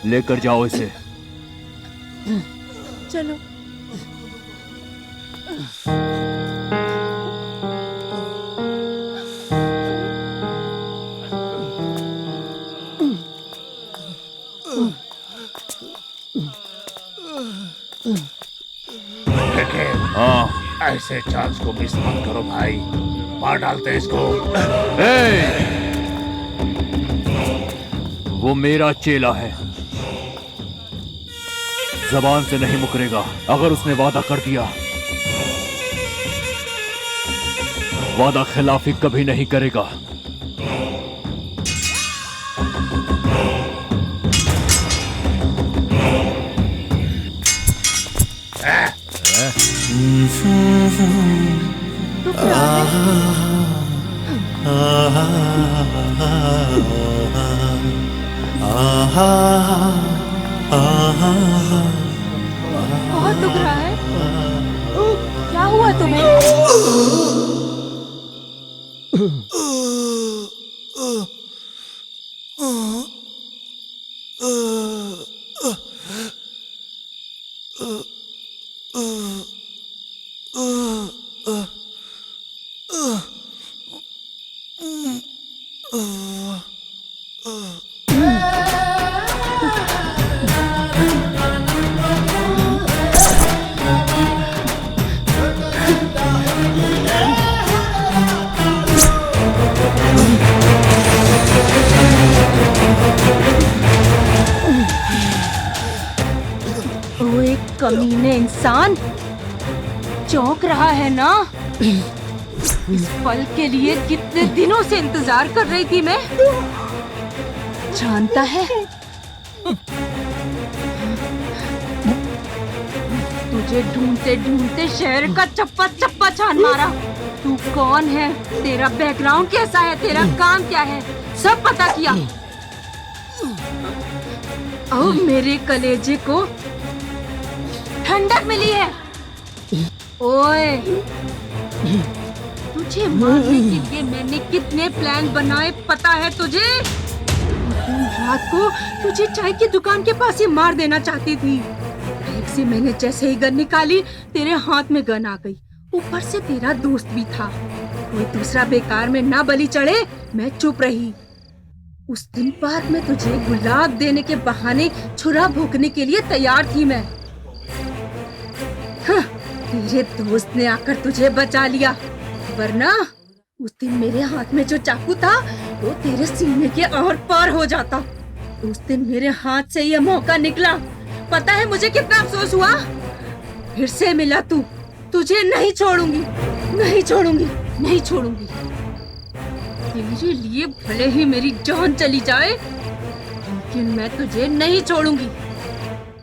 H: लेकर जाओ इसे।
L: चलो।
S: हाँ, ऐसे चांस को मिस मत करो भाई, मार डालते इसको।
H: वो मेरा चेला है, जबान से नहीं मुकरेगा। अगर उसने वादा कर दिया, वादा खिलाफी कभी नहीं करेगा।
L: बहुत दुख रहा है। क्या हुआ तुम्हें? कमीने इंसान, चौंक रहा है ना? इस पल के लिए कितने दिनों से इंतजार कर रही थी मैं। जानता है, तुझे ढूंढते ढूंढते शहर का चप्पा चप्पा छान मारा। तू कौन है, तेरा बैकग्राउंड कैसा है, तेरा काम क्या है, सब पता किया। अब मेरे कलेजे को ठंडक मिली है। ओए, तुझे मारने के लिए मैंने कितने प्लान बनाए पता है तुझे? रात को तुझे चाय की दुकान के पास ही मार देना चाहती थी। बैग से मैंने जैसे ही गन निकाली, तेरे हाथ में गन आ गई। ऊपर से तेरा दोस्त भी था। कोई दूसरा बेकार में ना बलि चढ़े, मैं चुप रही। उस दिन बाद में तुझे गुलाब देने के बहाने छुरा भोंकने के लिए तैयार थी मैं। हाँ, तेरे दोस्त ने आकर तुझे बचा लिया, वरना उस दिन मेरे हाथ में जो चाकू था वो तेरे सीने के और पार हो जाता। उस दिन मेरे हाथ से ये मौका निकला, पता है मुझे कितना अफसोस हुआ। फिर से मिला तू, तुझे नहीं छोड़ूंगी, नहीं छोड़ूंगी, नहीं छोड़ूंगी। तेरे लिए भले ही मेरी जान चली जाए, लेकिन मैं तुझे नहीं छोड़ूंगी।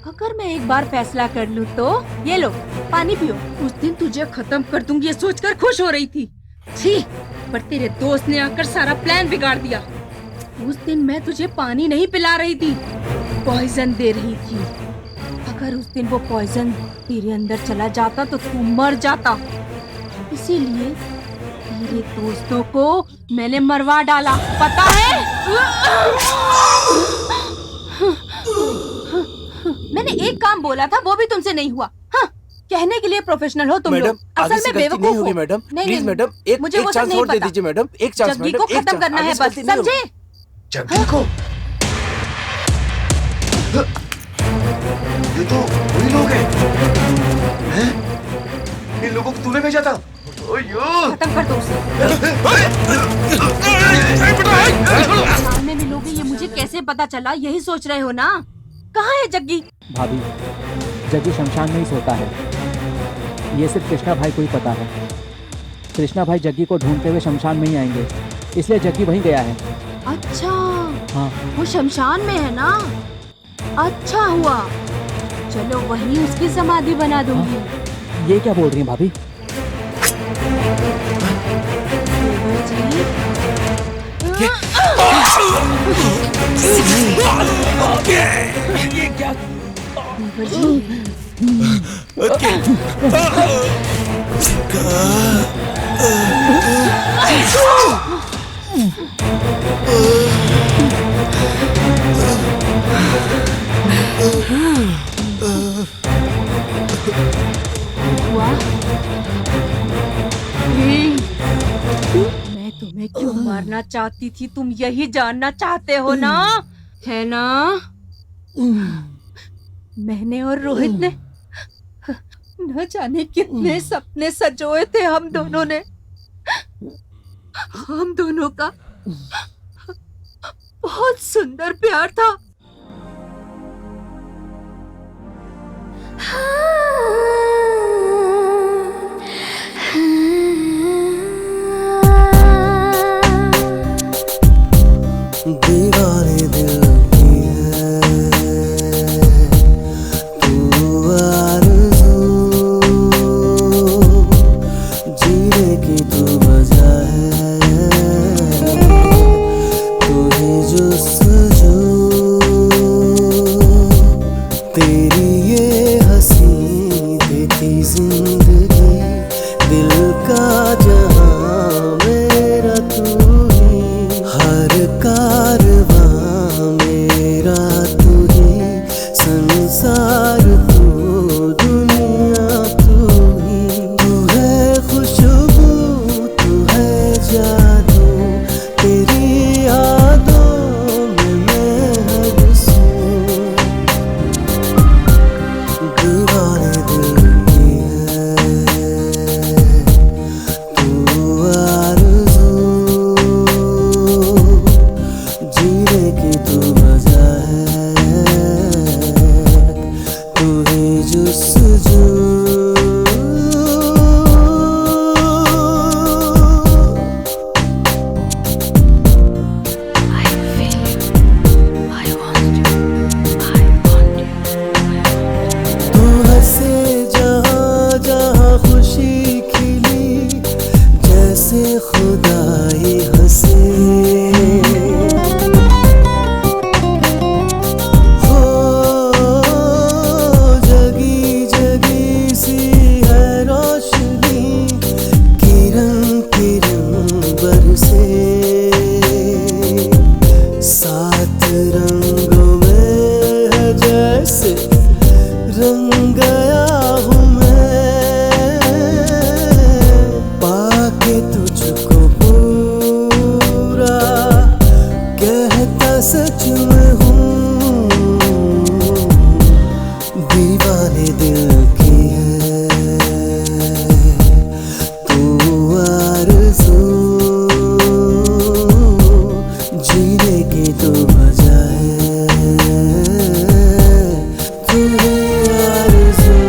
L: अगर मैं एक बार फैसला कर लूं तो ये लो पानी पियो। उस दिन तुझे खत्म कर दूंगी ये सोचकर खुश हो रही थी, छी, पर तेरे दोस्त ने आकर सारा प्लान बिगाड़ दिया। उस दिन मैं तुझे पानी नहीं पिला रही थी, पॉइजन दे रही थी। अगर उस दिन वो पॉइजन तेरे अंदर चला जाता तो तू मर जाता। इसीलिए तेरे दोस्तों को मैंने मरवा डाला, पता है? मैंने एक काम बोला था, वो भी तुमसे नहीं हुआ। हाँ, कहने के लिए प्रोफेशनल हो तुम लोग, असल में बेवकूफ हो।
G: मैडम
L: नहीं,
G: प्लीज
L: नहीं,
G: मैडम,
L: मुझे वो
G: एक
L: सब
G: चांस
L: नहीं
G: और दे
L: पता।
G: दीजिए मैडम, एक चांस
L: जग्गी
G: मैडम,
L: को
G: एक
L: खत्म
G: चांस,
L: करना
G: आगे
L: है
G: से
L: बस,
G: गलती नहीं होगी।
L: समझे?
J: जग्गी को? ये तो वही लोग हैं। इन लोगों को तूने भेजा था?
L: खत्म कर दो उसे। सामने मिलोगे ये मुझे कैसे पता चला, यही सोच रहे हो ना? कहाँ है जग्गी?
E: भाभी, जग्गी शमशान में ही सोता है। ये सिर्फ कृष्णा भाई को ही पता है। कृष्णा भाई जग्गी को ढूंढते हुए शमशान में ही आएंगे, इसलिए जग्गी वहीं गया है।
L: अच्छा,
E: हाँ।
L: वो शमशान में है ना? अच्छा हुआ, चलो वहीं उसकी समाधि बना दूंगी।
E: ये क्या बोल रही हैं भाभी?
H: ये क्या?
L: मैं तुम्हें क्यों मारना चाहती थी, तुम यही जानना चाहते हो ना? है ना? मैंने और रोहित ने न जाने कितने सपने सजोए थे हम दोनों ने। हम दोनों का बहुत सुंदर प्यार था।
U: दीवाने दिल की है तू आरज़ू, जीने की तू वजह है, तू ही जुस्तजू, तेरी ये हंसी देखी जिंदगी, दिल का जहां मेरा तू ही, हर कारवां मेरा तू ही, संसार तू, दुनिया तू ही, तू है खुशबू, तू है जादू, तेरी यादों में मैं हबसूं, दीवाने दिल की है तू आरज़ू, जीने की तू वजह है, तू ही जुस्तजू। तू हंसे जहाँ जहाँ खुशी खिली, जैसे खुदाई हंसे, हो जगी जगी सी है रोशनी, किरण किरण बरसे, सात रंगों में है जैसे रंग गया हूँ मैं, पाके तुझको पूरा कहता सच में हूँ, दीवाने दिल की है तू आरज़ू, जीने की तू वजह है, तू ही आरज़ू।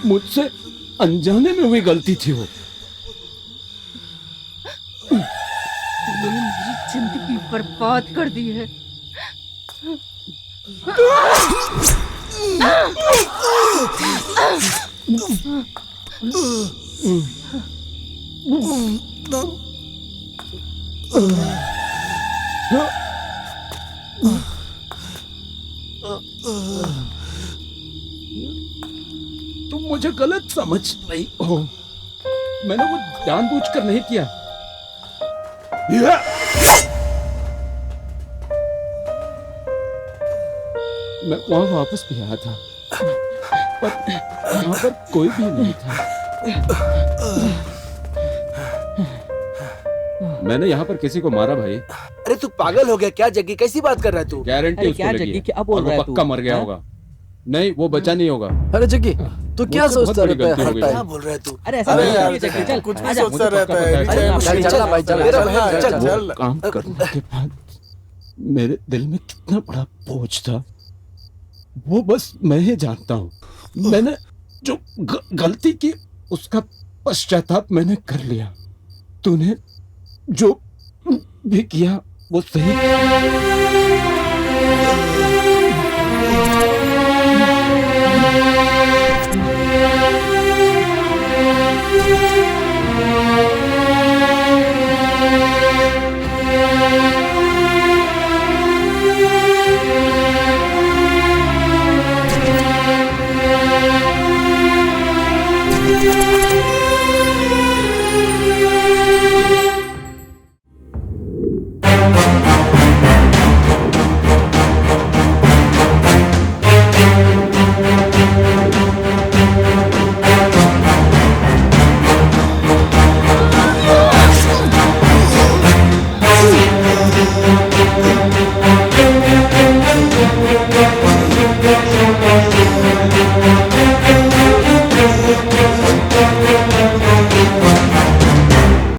F: मुझसे अनजाने में हुई गलती थी वो।
L: तूने मेरी जिंदगी बर्बाद कर दी है।
F: तुम मुझे गलत समझ रही हो, मैंने वो जानबूझकर नहीं किया। मैं वहां वापस भी आया था, पर वहां पर कोई भी नहीं था। मैंने यहाँ पर किसी को मारा भाई।
G: अरे तू पागल हो गया क्या जग्गी? कैसी बात कर रहा है तू?
F: गारंटी उसको लगी है, और वो पक्का मर गया होगा। नहीं, वो बचा नहीं होगा।
G: अरे जग्गी तू क्या सोचता रहता है?
F: हर
G: क्या बोल रहा है तू?
E: अरे ऐसा नहीं है जग्गी, चल
G: कुछ भी
E: आजा।
G: सोचता रहता है। चल भाई चल
F: वो काम करने के बाद मेरे दिल में कितना बड़ा बोझ था वो बस मैं ही जानता हूँ। मैंने जो गलती की उसका पश्चाताप मैंने कर लिया। तूने जो भी किया वो सही।
T: Thank you.